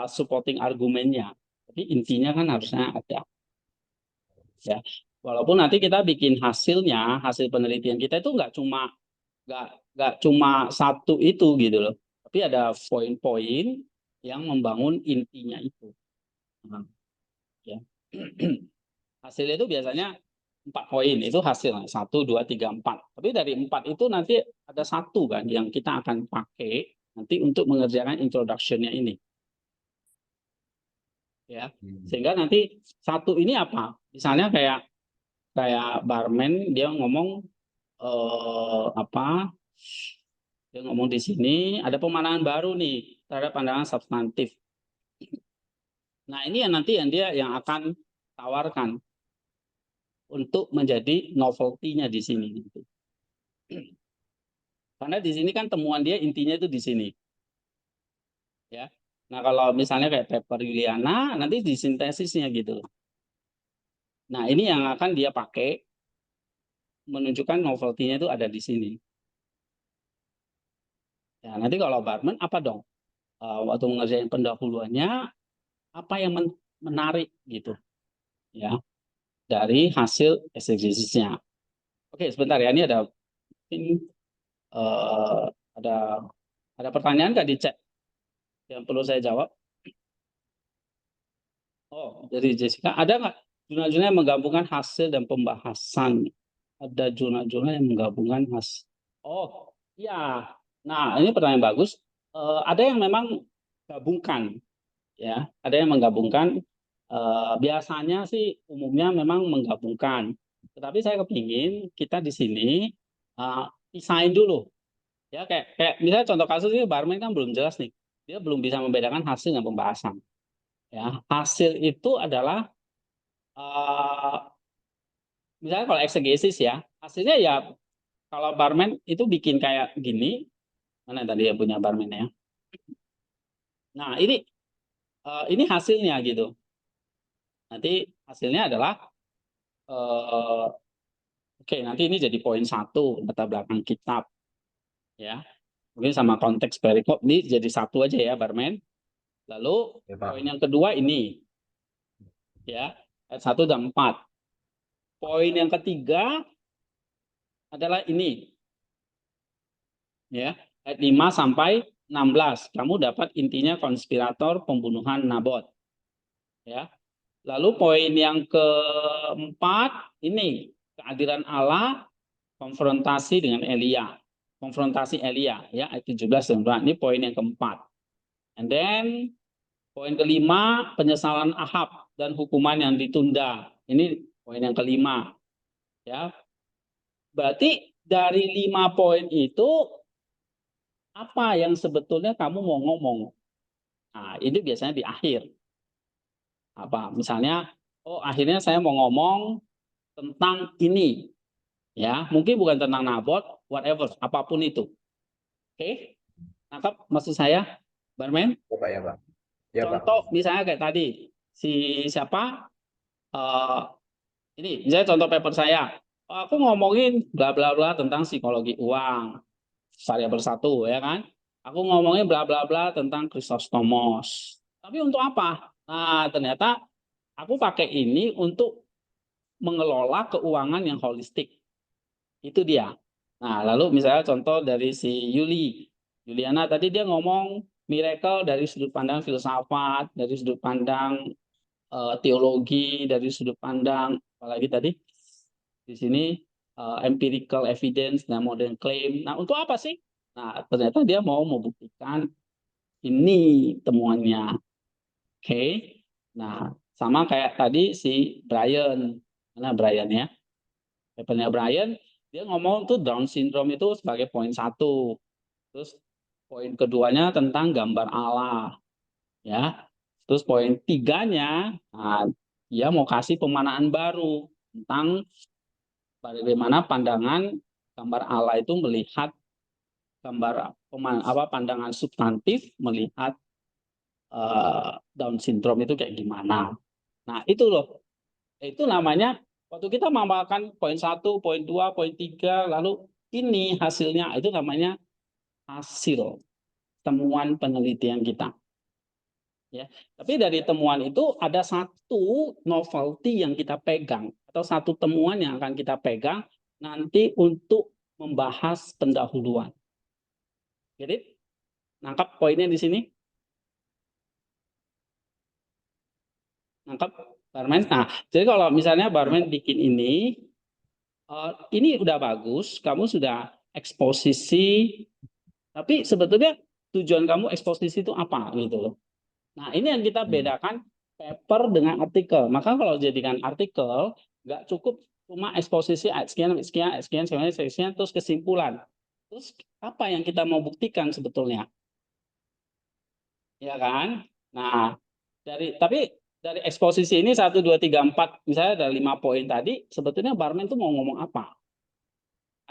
supporting argumennya. Tapi intinya kan harusnya ada. Ya. Walaupun nanti kita bikin hasilnya, hasil penelitian kita itu nggak cuma satu itu gitu loh. Tapi ada poin-poin yang membangun intinya itu. Nah, ya. Hasil itu biasanya 4 poin, itu hasil 1, 2, 3, 4. Tapi dari 4 itu nanti ada satu kan yang kita akan pakai nanti untuk mengerjakan introduction-nya ini. Ya. Sehingga nanti satu ini apa? Misalnya kayak Barman dia ngomong apa? Dia ngomong di sini ada pemandangan baru nih terhadap pandangan substantif. Nah, ini yang nanti yang akan tawarkan untuk menjadi novelty-nya di sini. Karena di sini kan temuan dia intinya itu di sini. Ya. Nah, kalau misalnya kayak paper Yuliana, nanti di sintesisnya gitu. Nah, ini yang akan dia pakai menunjukkan novelty-nya itu ada di sini. Ya, nanti kalau Barman apa dong? Waktu mengerjain pendahuluannya, apa yang menarik gitu, ya, dari hasil eksegesisnya. Oke, sebentar ya, ini ini, eh, ada pertanyaan nggak di chat yang perlu saya jawab? Oh, dari Jessica, ada nggak jurnal-jurnal yang menggabungkan hasil dan pembahasan? Ada jurnal-jurnal yang menggabungkan hasil. Oh, iya. Nah, ini pertanyaan bagus. Ada yang memang gabungkan, ya. Ada yang menggabungkan. Biasanya sih umumnya memang menggabungkan. Tetapi saya kepingin kita di sini pisahin dulu. Ya, kayak misalnya contoh kasus ini Barman kan belum jelas nih. Dia belum bisa membedakan hasil dan pembahasan. Ya, hasil itu adalah misalnya kalau eksegesis ya, hasilnya ya kalau Barman itu bikin kayak gini. Mana tadi yang punya Barman ya? Nah, ini hasilnya gitu. Nanti hasilnya adalah oke, nanti ini jadi poin 1 latar belakang kitab, ya. Mungkin sama konteks perikop ini jadi 1 aja ya, Barman. Lalu Ya, Pak. poin yang kedua ini, ya, ayat 1 dan 4. Poin yang ketiga adalah ini, ya, ayat 5 sampai 16. Kamu dapat intinya konspirator pembunuhan Nabot, ya. Lalu poin yang keempat ini keadilan Allah konfrontasi dengan Elia. Konfrontasi Elia ya ayat 17 dan 20. Ini poin yang keempat. And then poin kelima penyesalan Ahab dan hukuman yang ditunda. Ini poin yang kelima. Ya. Berarti dari 5 poin itu apa yang sebetulnya kamu mau ngomong? Nah, ini biasanya di akhir. Apa? Misalnya, oh akhirnya saya mau ngomong tentang ini. Ya, mungkin bukan tentang Nabot, whatever, apapun itu. Oke? Nangkap maksud saya, Barman? Ya, Pak, ya, Pak. Ya, Pak. Contoh misalnya kayak tadi, si siapa? Ini, misalnya contoh paper saya. Aku ngomongin bla bla bla tentang psikologi uang, variabel 1, ya kan? Aku ngomongin bla bla bla tentang Chrysostomos. Tapi untuk apa? Nah, ternyata aku pakai ini untuk mengelola keuangan yang holistik. Itu dia. Nah, lalu misalnya contoh dari si Yuliana tadi dia ngomong miracle dari sudut pandang filsafat, dari sudut pandang teologi, dari sudut pandang apalagi tadi di sini empirical evidence dan modern claim. Nah, untuk apa sih? Nah, ternyata dia mau membuktikan ini temuannya. Oke. Nah, sama kayak tadi si Brian. Mana Brian ya? Papernya Brian, dia ngomong tuh Down syndrome itu sebagai poin 1. Terus poin keduanya tentang gambar Allah, ya. Terus poin 3-nya, nah, dia mau kasih pemanaan baru tentang bagaimana pandangan gambar Allah itu melihat pandangan substantif melihat Down syndrome itu kayak gimana. Nah, itu loh. Itu namanya waktu kita memaparkan poin 1, poin 2, poin 3, lalu ini hasilnya itu namanya hasil temuan penelitian kita. Ya, tapi dari temuan itu ada satu novelty yang kita pegang atau satu temuan yang akan kita pegang nanti untuk membahas pendahuluan. Jadi nangkap poinnya di sini? Nangkap Barman? Nah, jadi kalau misalnya Barman bikin ini udah bagus, kamu sudah eksposisi, tapi sebetulnya tujuan kamu eksposisi itu apa gitu loh. Nah, ini yang kita bedakan paper dengan artikel. Maka kalau jadikan artikel, nggak cukup cuma eksposisi sekian, sekian, sekian, sekian, sekian, terus kesimpulan. Terus apa yang kita mau buktikan sebetulnya, ya kan? Nah, tapi dari eksposisi ini 1, 2, 3, 4, misalnya ada 5 poin tadi, sebetulnya barman itu mau ngomong apa?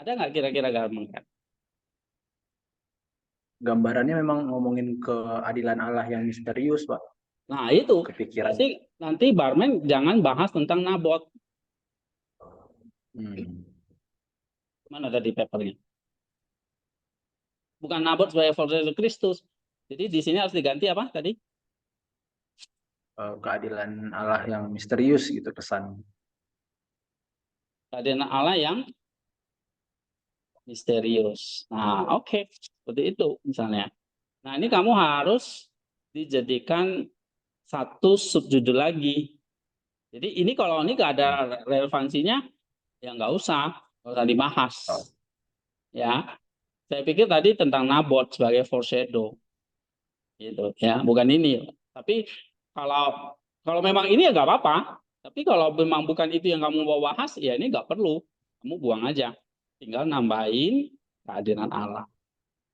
Ada nggak kira-kira gambaran? Gambarannya memang ngomongin keadilan Allah yang misterius, Pak. Nah, itu Kepikiran. pasti nanti barman jangan bahas tentang Nabot. Hmm. Mana ada di papernya? Bukan Nabot sebagai follower Kristus. Jadi di sini harus diganti apa tadi? Keadilan Allah yang misterius gitu kesan. Keadilan Allah yang misterius. Nah, oke. Seperti itu misalnya. Nah, ini kamu harus dijadikan satu subjudul lagi. Jadi ini kalau ini nggak ada relevansinya, ya nggak usah dibahas. Ya, saya pikir tadi tentang Nabot sebagai foreshadow, gitu ya, bukan ini. Tapi kalau memang ini ya nggak apa-apa. Tapi kalau memang bukan itu yang kamu mau bahas, ya ini nggak perlu. Kamu buang aja. Tinggal nambahin kehadiran Allah.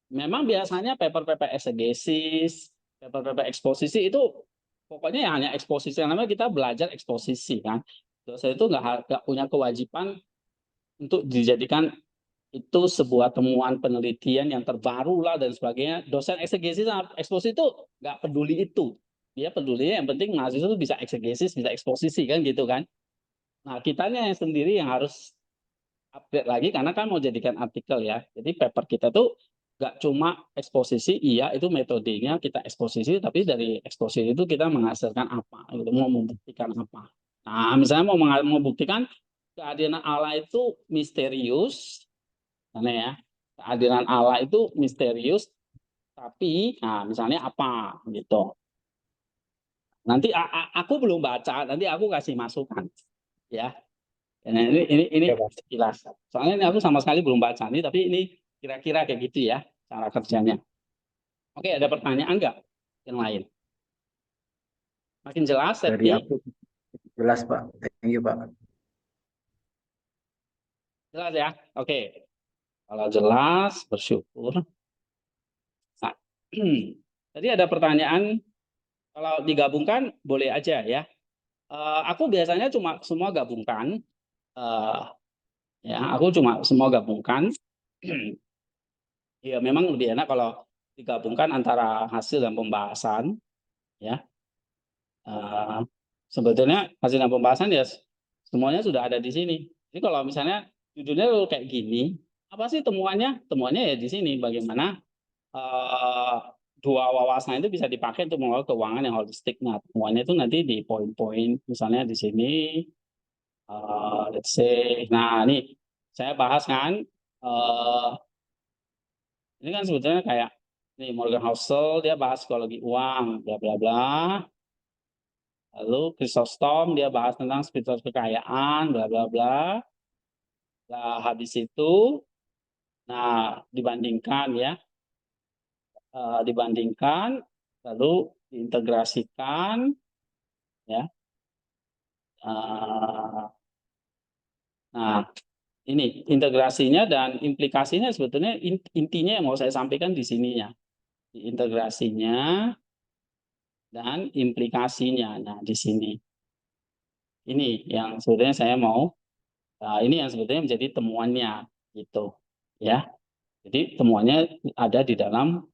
Memang biasanya paper-paper exegesis, paper-paper eksposisi itu pokoknya ya hanya eksposisi. Namanya kita belajar eksposisi kan. Dosen itu nggak punya kewajiban untuk dijadikan itu sebuah temuan penelitian yang terbaru lah dan sebagainya. Dosen eksegesis sama eksposisi itu nggak peduli itu. Dia pedulinya yang penting mahasiswa itu bisa eksegesis, bisa eksposisi kan gitu kan. Nah, kitanya yang sendiri yang harus update lagi karena kan mau jadikan artikel ya. Jadi paper kita tuh nggak cuma eksposisi, iya itu metodenya kita eksposisi, tapi dari eksposisi itu kita menghasilkan apa, gitu, mau membuktikan apa. Nah, misalnya mau membuktikan kehadiran Allah itu misterius, karena ya kehadiran Allah itu misterius, tapi nah misalnya apa gitu. Nanti aku belum baca, nanti aku kasih masukan, ya. Nah, ini jelas. Soalnya ini aku sama sekali belum baca nih, tapi ini kira-kira kayak gitu ya cara kerjanya. Oke, ada pertanyaan nggak yang lain? Makin jelas, Dari Septi? aku jelas, Pak. Thank you, Pak. Jelas ya? Oke. Kalau jelas, bersyukur. Nah, tadi ada pertanyaan, kalau digabungkan boleh aja ya. Aku biasanya cuma semua gabungkan. Ya, aku cuma semua gabungkan. Ya, memang lebih enak kalau digabungkan antara hasil dan pembahasan. Ya, sebetulnya hasil dan pembahasan ya semuanya sudah ada di sini. Jadi kalau misalnya judulnya kayak gini, apa sih temuannya? Temuannya ya di sini. Bagaimana dua wawasan itu bisa dipakai untuk mengelola keuangan yang holistik. Nah, temuannya itu nanti di poin-poin, misalnya di sini. Let's say, nah ini saya bahas kan, ini kan sebetulnya kayak nih Morgan Housel dia bahas psikologi uang, bla bla bla. Lalu Chrysostom dia bahas tentang spiritual kekayaan, bla bla bla. Nah, habis itu, nah dibandingkan ya, dibandingkan, lalu diintegrasikan, ya. Nah, ini integrasinya dan implikasinya sebetulnya intinya yang mau saya sampaikan di sininya. Integrasinya dan implikasinya. Nah, di sini. Ini yang sebetulnya saya mau, ini yang sebetulnya menjadi temuannya gitu. Ya. Jadi temuannya ada di dalam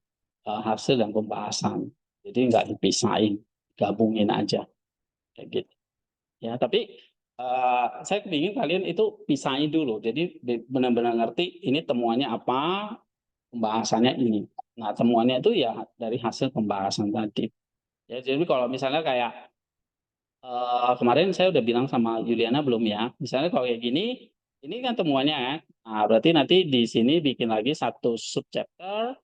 hasil dan pembahasan. Jadi nggak dipisahin, gabungin aja. Kayak gitu. Ya, tapi saya ingin kalian itu pisahin dulu. Jadi benar-benar ngerti ini temuannya apa, pembahasannya ini. Nah, temuannya itu ya dari hasil pembahasan tadi. Ya, jadi kalau misalnya kayak kemarin saya udah bilang sama Juliana belum ya. Misalnya kalau kayak gini, ini kan temuannya ya. Nah, berarti nanti di sini bikin lagi satu subchapter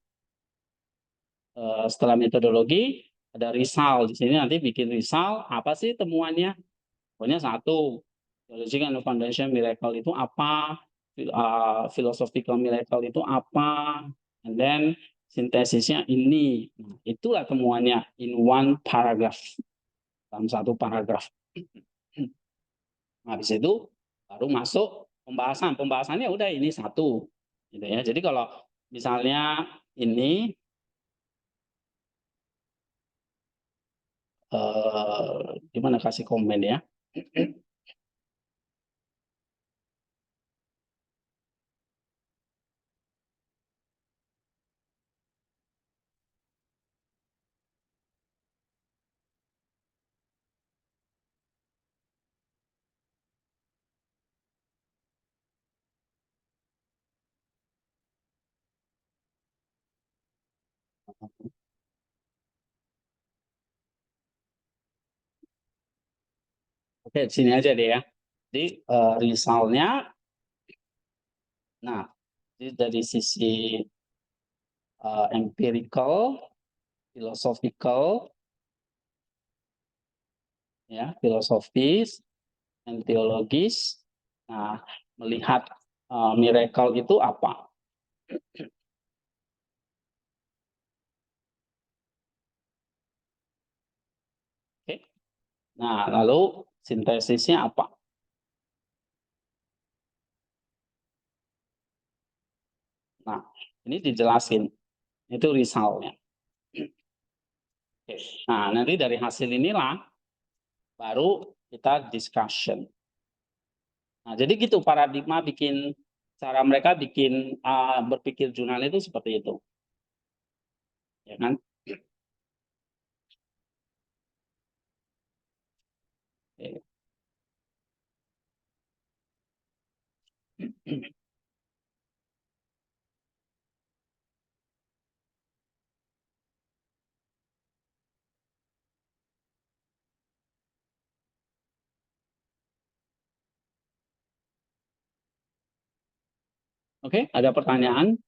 setelah metodologi ada result. Di sini nanti bikin result apa sih temuannya? Pokoknya satu, theological and foundation miracle itu apa? Philosophical miracle itu apa? And then sintesisnya ini. Nah, itulah temuannya in one paragraph. Dalam satu paragraf. Nah, habis itu baru masuk pembahasan. Pembahasannya udah ini satu. Gitu ya. Jadi kalau misalnya ini gimana kasih komen ya. Oke, sini aja deh ya. Jadi resultnya, nah, jadi dari sisi empirical, philosophical, ya, filosofis, dan teologis. Nah, melihat miracle itu apa? Oke. Nah, lalu sintesisnya apa? Nah, ini dijelasin. Itu resultnya. Oke. Nah, nanti dari hasil inilah baru kita discussion. Nah, jadi gitu paradigma bikin cara mereka bikin berpikir jurnal itu seperti itu, ya kan? Oke. Oke, ada pertanyaan?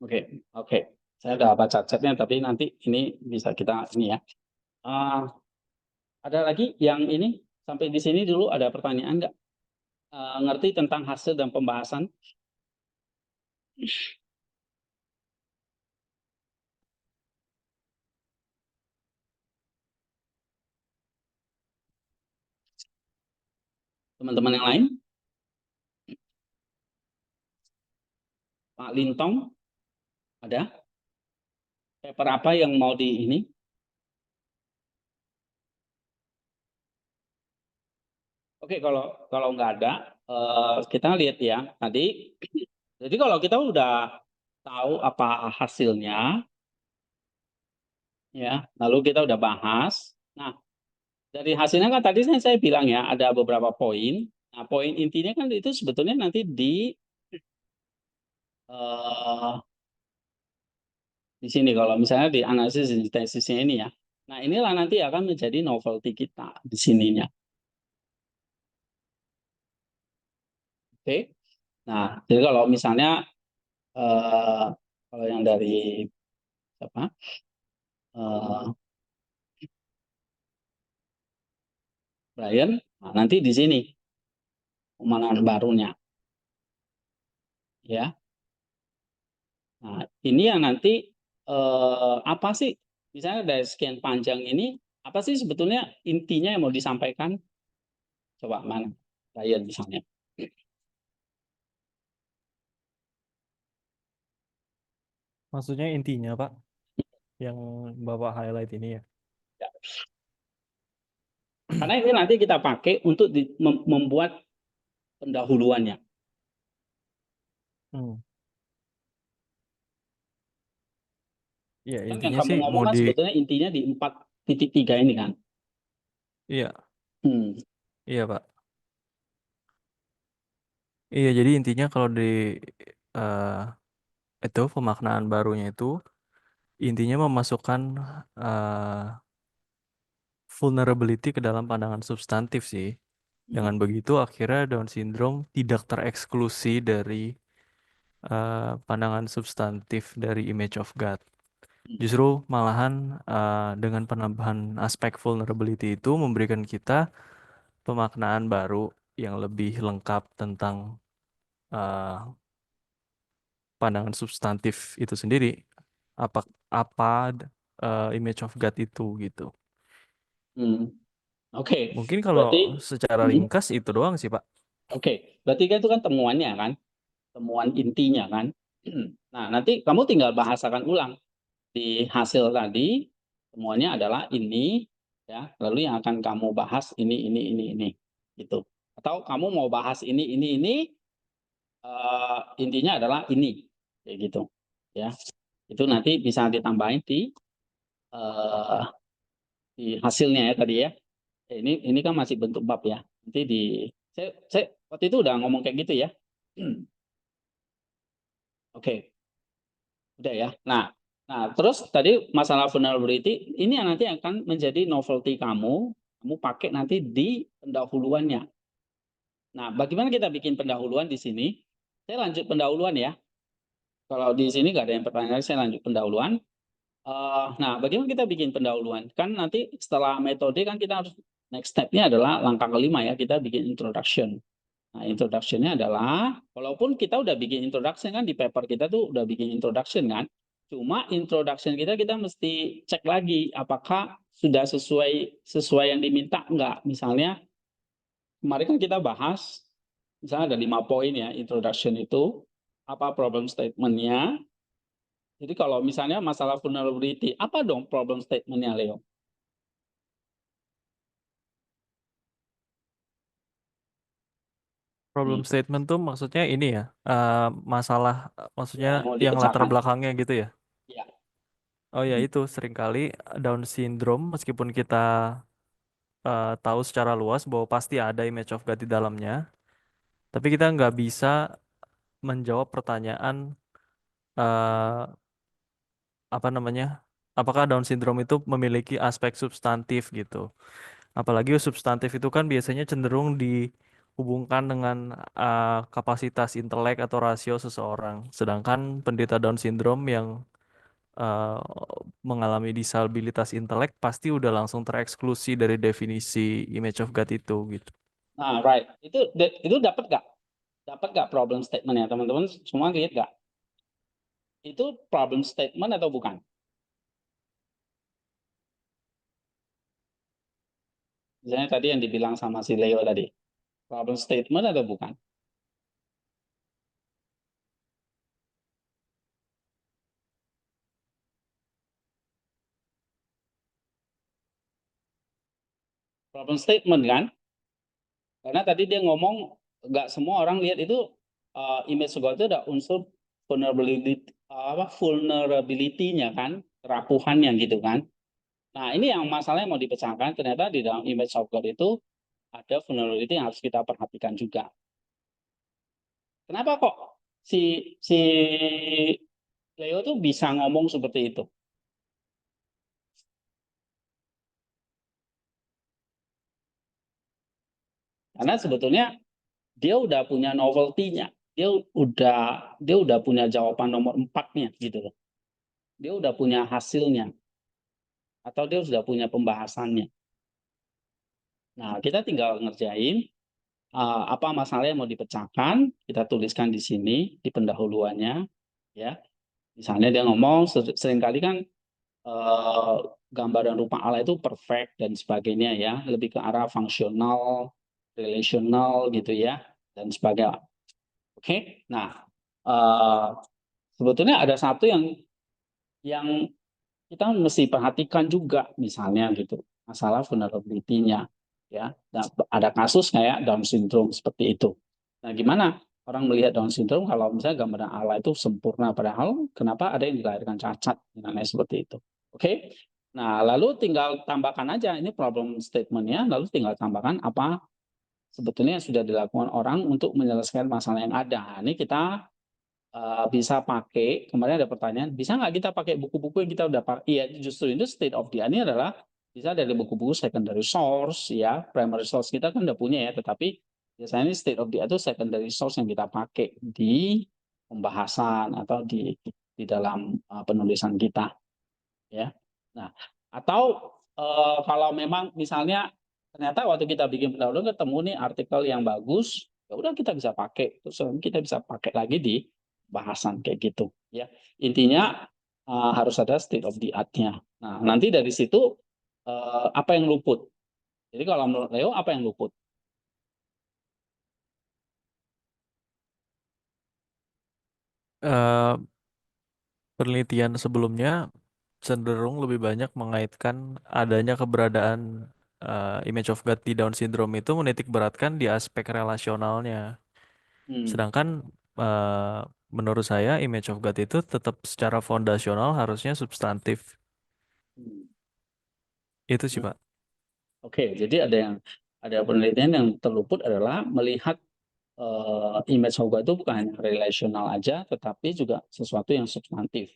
Oke, oke. Saya udah baca chatnya, tapi nanti ini bisa kita ini ya. Ah, ada lagi yang ini sampai di sini dulu ada pertanyaan nggak? Ngerti tentang hasil dan pembahasan? Teman-teman yang lain? Pak Lintong, ada? Paper apa yang mau di ini? Oke, kalau nggak ada, kita lihat ya tadi. Jadi kalau kita udah tahu apa hasilnya, ya, lalu kita udah bahas. Nah, dari hasilnya kan tadi saya bilang ya ada beberapa poin. Nah, poin intinya kan itu sebetulnya nanti eh, di sini kalau misalnya di analisis sintesisnya ini ya. Nah, inilah nanti akan menjadi novelty kita di sininya. Oke. Nah, jadi kalau misalnya kalau yang dari apa? eh, Brian, nah, nanti di sini pemandangan barunya, ya. Nah, ini yang nanti apa sih? Misalnya dari sekian panjang ini, apa sih sebetulnya intinya yang mau disampaikan? Coba mana, Brian misalnya. Maksudnya intinya, Pak, yang Bapak highlight ini ya. Ya. Karena ini nanti kita pakai untuk membuat pendahuluannya. Hmm. Ya, Kan yang intinya kamu sih ngomong mau kan sebetulnya intinya di 4.3 ini kan. iya, Hmm. iya, Pak. Iya, jadi intinya kalau di eh, itu pemaknaan barunya itu intinya memasukkan eh, vulnerability ke dalam pandangan substantif sih. Dengan begitu akhirnya Down syndrome tidak tereksklusi dari pandangan substantif dari image of God. Justru malahan dengan penambahan aspek vulnerability itu memberikan kita pemaknaan baru yang lebih lengkap tentang eh, pandangan substantif itu sendiri. Apa apa image of God itu gitu. Hmm. Oke, Mungkin kalau berarti secara hmm, ringkas itu doang sih, Pak. oke, berarti kan itu kan temuannya kan, temuan intinya kan. Nah, nanti kamu tinggal bahasakan ulang di hasil tadi, temuannya adalah ini, ya. Lalu yang akan kamu bahas ini, gitu. Atau kamu mau bahas ini, intinya adalah ini, kayak gitu, ya. Itu nanti bisa ditambahin eh, di hasilnya ya tadi ya. Ini kan masih bentuk bab ya. Nanti saya waktu itu udah ngomong kayak gitu ya. Oke, udah ya. Nah, terus tadi masalah vulnerability ini yang nanti akan menjadi novelty kamu pakai nanti di pendahuluannya. Nah, bagaimana kita bikin pendahuluan di sini? Saya lanjut pendahuluan ya. Kalau di sini nggak ada yang pertanyaan, saya lanjut pendahuluan. Nah, bagaimana kita bikin pendahuluan? Kan nanti setelah metode kan kita harus next step-nya adalah langkah kelima ya, kita bikin introduction. Nah, introduction-nya adalah, walaupun kita udah bikin introduction kan di paper kita tuh udah bikin introduction kan, cuma introduction kita mesti cek lagi apakah sudah sesuai yang diminta enggak. Misalnya kemarin kan kita bahas, misalnya ada 5 poin ya introduction itu, apa problem statement-nya. Jadi kalau misalnya masalah vulnerability, apa dong problem statement-nya, Leo? Problem Nih, statement tuh maksudnya ini ya, masalah, maksudnya ya mau yang latar dipecahkan. belakangnya gitu ya. Ya. Oh ya itu seringkali Down syndrome meskipun kita tahu secara luas bahwa pasti ada image of God di dalamnya, tapi kita nggak bisa menjawab pertanyaan eh, apa namanya, apakah Down syndrome itu memiliki aspek substantif gitu. Apalagi substantif itu kan biasanya cenderung dihubungkan dengan kapasitas intelek atau rasio seseorang. Sedangkan penderita Down syndrome yang eh, mengalami disabilitas intelek pasti udah langsung tereksklusi dari definisi image of God itu gitu. Nah, right. Itu dapat nggak? Dapat nggak problem statement-nya, teman-teman? Semua lihat nggak? Itu problem statement atau bukan? Misalnya tadi yang dibilang sama si Leo tadi, problem statement atau bukan? Problem statement kan? Karena tadi dia ngomong nggak semua orang lihat itu image God itu ada unsur vulnerability-nya kan, kerapuhannya gitu kan. Nah, ini yang masalahnya mau dipecahkan, ternyata di dalam image of God itu ada vulnerability yang harus kita perhatikan juga. Kenapa kok si Leo tuh bisa ngomong seperti itu? Karena sebetulnya dia udah punya novelty-nya. Dia udah punya jawaban nomor 4-nya gitu loh. Dia udah punya hasilnya atau dia sudah punya pembahasannya. Nah, kita tinggal ngerjain apa masalah yang mau dipecahkan, kita tuliskan di sini di pendahuluannya ya. Misalnya dia ngomong seringkali kan eh, gambar dan rupa Allah itu perfect dan sebagainya ya, lebih ke arah fungsional, relational gitu ya dan sebagainya. Oke. Nah, eh, sebetulnya ada satu yang kita mesti perhatikan juga misalnya gitu, masalah vulnerability-nya ya. Nah, ada kasus kayak Down syndrome seperti itu. Nah, gimana orang melihat Down syndrome kalau misalnya gambaran Allah itu sempurna padahal kenapa ada yang dilahirkan cacat misalnya seperti itu. Oke. Nah, lalu tinggal tambahkan aja ini problem statement-nya, lalu tinggal tambahkan apa sebetulnya yang sudah dilakukan orang untuk menyelesaikan masalah yang ada. Nah, ini kita bisa pakai, kemarin ada pertanyaan, bisa nggak kita pakai buku-buku yang kita udah pakai? Iya, justru itu state of the art ini adalah bisa dari buku-buku secondary source, ya, primary source kita kan udah punya ya, tetapi biasanya ini state of the art itu secondary source yang kita pakai di pembahasan atau di dalam penulisan kita. ya. Nah, atau kalau memang misalnya ternyata waktu kita bikin pendahuluan ketemu nih artikel yang bagus, ya udah kita bisa pakai, terus kita bisa pakai lagi di bahasan kayak gitu, ya. Intinya harus ada state of the art-nya. Nah, nanti dari situ apa yang luput? Jadi kalau menurut Leo apa yang luput? Eh, Penelitian sebelumnya cenderung lebih banyak mengaitkan adanya keberadaan image of God di Down syndrome itu menitik beratkan di aspek relasionalnya. Hmm. Sedangkan eh, menurut saya image of God itu tetap secara fondasional harusnya substantif. Hmm. Itu sih, Pak. Oke, jadi ada penelitian yang terluput adalah melihat image of God itu bukan hanya relasional aja, tetapi juga sesuatu yang substantif.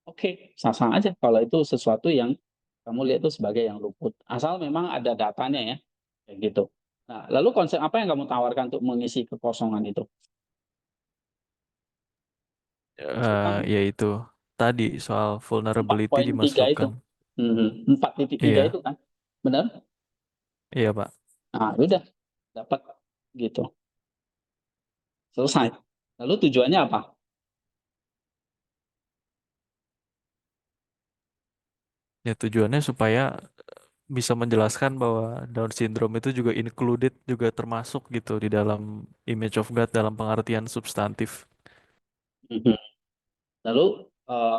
Oke, sah-sah aja kalau itu sesuatu yang kamu lihat itu sebagai yang luput. Asal memang ada datanya ya, kayak gitu. Nah, lalu konsep apa yang kamu tawarkan untuk mengisi kekosongan itu? Masukkan Yaitu tadi soal vulnerability 4.3 itu. dimasukkan. 4.3 Iya, itu kan. Benar? iya, Pak. Nah, udah dapat gitu. Selesai. Lalu tujuannya apa? Ya tujuannya supaya bisa menjelaskan bahwa Down syndrome itu juga included, juga termasuk gitu di dalam image of God dalam pengertian substantif. Mhm. Lalu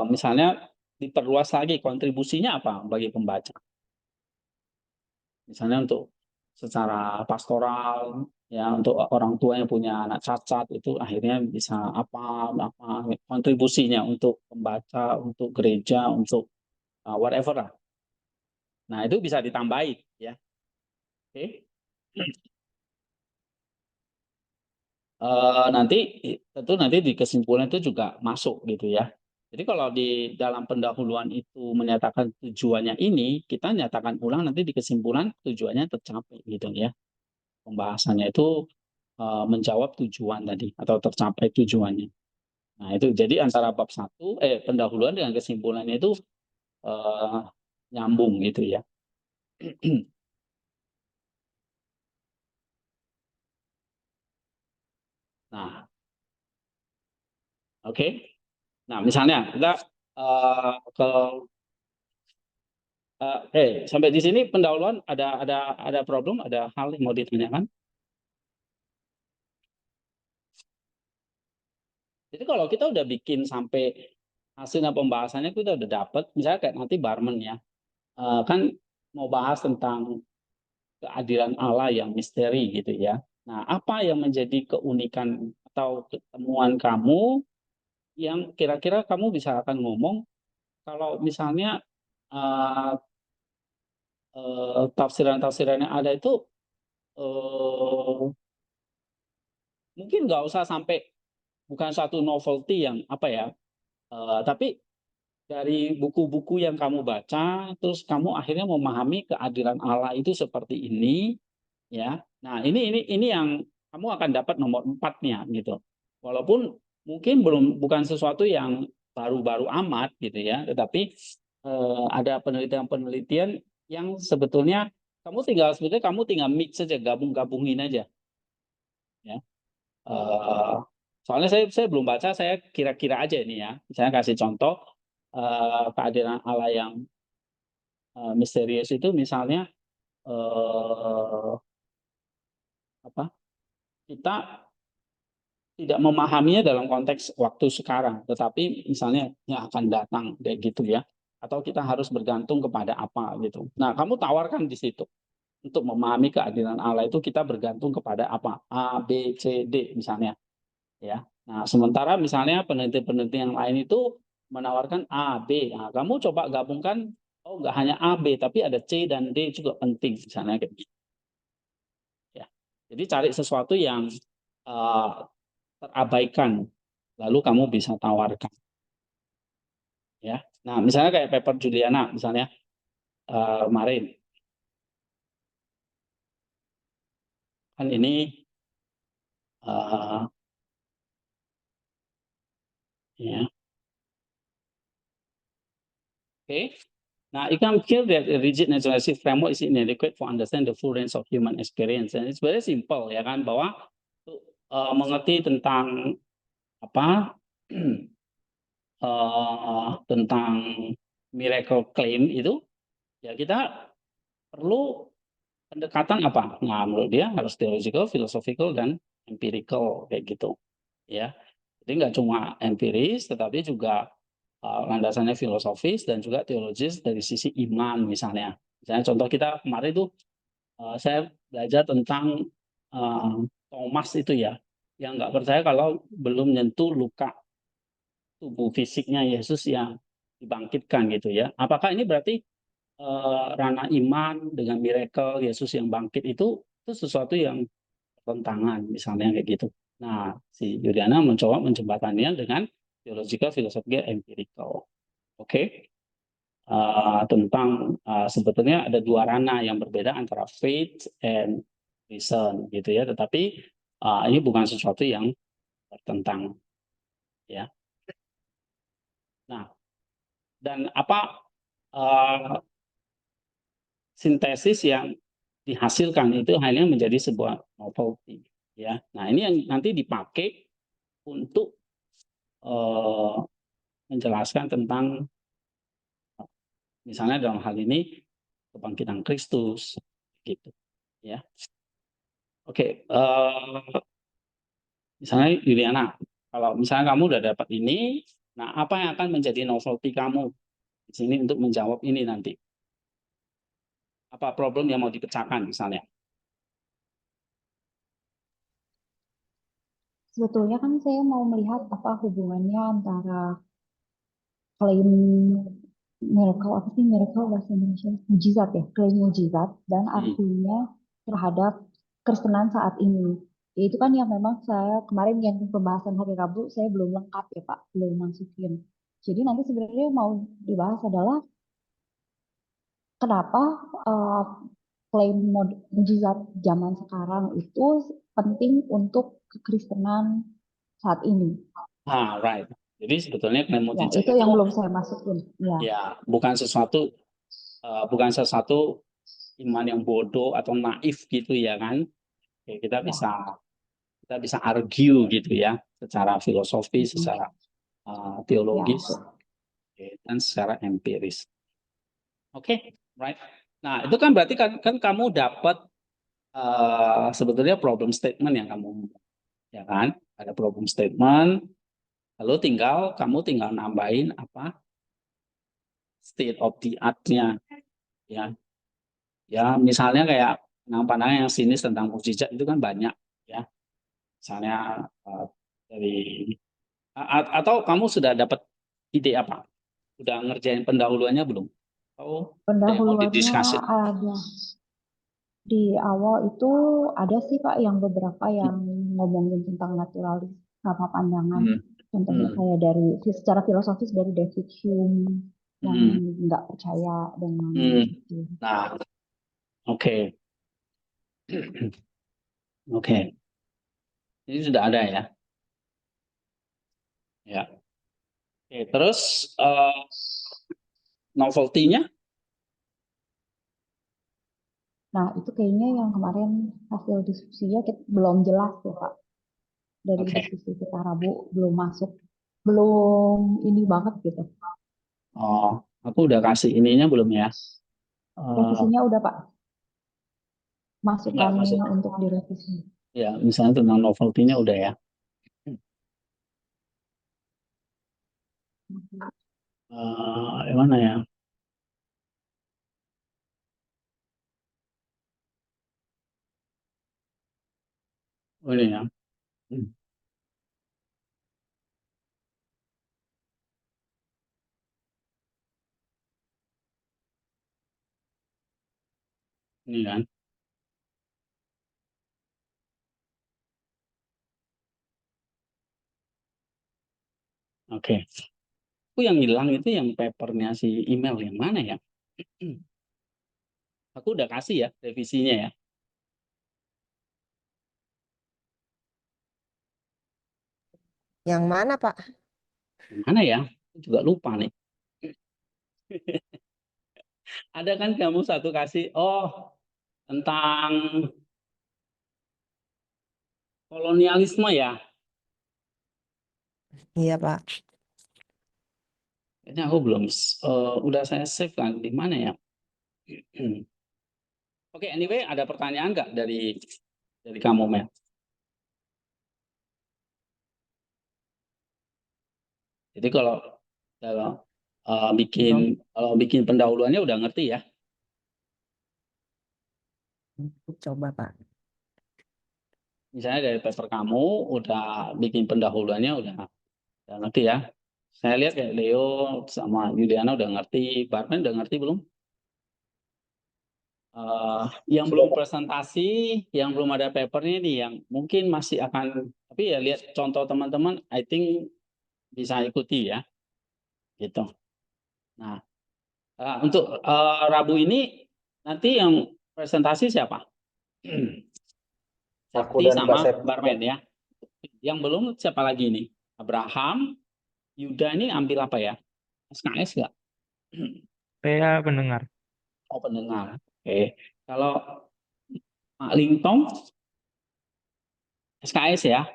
misalnya diperluas lagi kontribusinya apa bagi pembaca? Misalnya untuk secara pastoral, ya untuk orang tua yang punya anak cacat itu akhirnya bisa apa kontribusinya untuk pembaca, untuk gereja, untuk whatever lah. Nah itu bisa ditambahin ya. Oke. Nanti tentu nanti di kesimpulan itu juga masuk gitu ya. Jadi kalau di dalam pendahuluan itu menyatakan tujuannya ini, kita nyatakan ulang nanti di kesimpulan tujuannya tercapai gitu ya. Pembahasannya itu menjawab tujuan tadi atau tercapai tujuannya. Nah, itu jadi antara bab satu pendahuluan dengan kesimpulannya itu eh, nyambung gitu ya. Nah, oke. Nah, misalnya kita ke sampai di sini pendahuluan ada problem, ada hal yang mau ditanyakan. Jadi kalau kita udah bikin sampai hasilnya pembahasannya kita udah dapet, misalnya kayak nanti Barmen ya, kan mau bahas tentang keadilan Allah yang misteri gitu ya. Nah, apa yang menjadi keunikan atau ketemuan kamu yang kira-kira kamu bisa akan ngomong kalau misalnya uh, tafsiran-tafsiran yang ada itu mungkin nggak usah sampai bukan satu novelty yang apa ya, tapi dari buku-buku yang kamu baca, terus kamu akhirnya memahami keadilan Allah itu seperti ini, ya. Nah, ini yang kamu akan dapat nomor empatnya gitu. Walaupun mungkin bukan sesuatu yang baru-baru amat gitu ya, tetapi ada penelitian-penelitian yang sebetulnya kamu tinggal mix saja, gabungin aja, ya. Eh, Soalnya saya belum baca, saya kira-kira aja ini ya. Misalnya kasih contoh keadilan Allah yang misterius itu misalnya eh, apa? Kita tidak memahaminya dalam konteks waktu sekarang, tetapi misalnya yang akan datang kayak gitu ya. Atau kita harus bergantung kepada apa gitu. Nah, kamu tawarkan di situ untuk memahami keadilan Allah itu kita bergantung kepada apa? A, B, C, D misalnya ya. Nah, sementara misalnya peneliti-peneliti yang lain itu menawarkan A, B. Nah, kamu coba gabungkan, oh nggak hanya A, B, tapi ada C dan D juga penting misalnya kayak gitu. Ya. Jadi cari sesuatu yang uh, terabaikan, lalu kamu bisa tawarkan. Ya. Nah, misalnya kayak paper Juliana, misalnya kemarin kan ini uh, ya Okay. Now, you can feel that a rigid naturalistic framework is inadequate for understand the full range of human experience. And it's very simple, ya kan, bahwa mengerti tentang apa tentang miracle claim itu, ya kita perlu pendekatan apa? Nah, menurut dia harus theological, philosophical, dan empirical kayak gitu, ya. Jadi nggak cuma empiris, tetapi juga landasannya filosofis dan juga teologis dari sisi iman misalnya. Misalnya contoh kita kemarin itu saya belajar tentang Thomas itu ya, yang nggak percaya kalau belum menyentuh luka tubuh fisiknya Yesus yang dibangkitkan gitu ya. Apakah ini berarti ranah iman dengan miracle Yesus yang bangkit itu sesuatu yang bertentangan misalnya kayak gitu. Nah, si Juliana mencoba menjembataninya dengan theological, philosophical, empirical. Oke. Tentang sebetulnya ada dua ranah yang berbeda antara faith and reason gitu ya, tetapi ini bukan sesuatu yang bertentangan ya. Nah, dan apa sintesis yang dihasilkan itu hanya menjadi sebuah novelty ya. Nah, ini yang nanti dipakai untuk menjelaskan tentang misalnya dalam hal ini kebangkitan Kristus gitu ya. Oke, misalnya Juliana, kalau misalnya kamu udah dapat ini, nah apa yang akan menjadi novelty kamu di sini untuk menjawab ini nanti? Apa problem yang mau dipecahkan misalnya? Sebetulnya kan saya mau melihat apa hubungannya antara klaim miracle, apa sih miracle bahasa Indonesia? Mujizat ya, klaim mujizat dan artinya terhadap Kristenan saat ini. Itu kan yang memang saya kemarin yang pembahasan hari Rabu saya belum lengkap ya Pak, belum masukin. Jadi nanti sebenarnya mau dibahas adalah kenapa klaim mujizat zaman sekarang itu penting untuk kekristenan saat ini. Right. Jadi sebetulnya klaim Ya, mujizat itu yang belum saya masukin. Ya, ya bukan sesuatu iman yang bodoh atau naif gitu ya kan. Oke, kita bisa argue gitu ya secara filosofis, secara ya, teologis, betul. dan secara empiris. Oke, right. Nah, itu kan berarti kan kamu dapat sebetulnya problem statement yang kamu, ya kan? Ada problem statement, lalu kamu tinggal nambahin apa? State of the art-nya, ya. Ya, misalnya kayak pandangan yang sinis tentang mukjizat itu kan banyak, ya. Misalnya dari atau kamu sudah dapat ide apa? Udah ngerjain pendahuluannya belum? Atau ada yang mau Pendahuluannya didiskusi? ada di awal itu ada sih Pak yang beberapa yang ngomongin tentang naturalis sama pandangan. Contohnya kayak dari secara filosofis dari David Hume yang nggak percaya dengan itu. Nah, oke. Oke. Ini sudah ada ya. Ya. Oke, terus novelty-nya? Nah, itu kayaknya yang kemarin hasil diskusinya belum jelas ya Pak. Dari Oke. diskusi kita Rabu belum masuk, belum ini banget gitu. Oh, aku udah kasih ininya belum ya? Revisinya udah Pak, Enggak, masukannya untuk direvisi. ya, misalnya tentang novelty-nya udah ya. Yang mana ya? Oh, ini ya. Ini kan. Oke. Aku yang hilang itu yang papernya si email yang mana ya? Aku udah kasih ya revisinya ya. Yang mana, Pak? Yang mana ya? Aku juga lupa nih. Ada kan kamu satu kasih, oh tentang kolonialisme ya. Iya, Pak. Kayaknya aku belum, udah saya save kan di mana ya? Oke, anyway, ada pertanyaan nggak dari kamu, Mel? Jadi kalau kalau bikin pendahuluannya udah ngerti ya? Coba, Pak. Misalnya dari paper kamu udah bikin pendahuluannya udah ngerti ya? Saya lihat kayak Leo sama Yuliana udah ngerti, Barman udah ngerti belum? Yang belum presentasi, yang belum ada papernya nih, yang mungkin masih akan, tapi ya lihat contoh teman-teman, I think bisa ikuti ya, gitu. Nah, untuk Rabu ini nanti yang presentasi siapa? Aku Sakti dan Mbak sama Sep. Barman ya. Yang belum siapa lagi nih? Abraham, Yuda ini ambil apa ya? SKS nggak? Saya pendengar. Oh pendengar. Oke. Kalau Mak Lintong, SKS ya?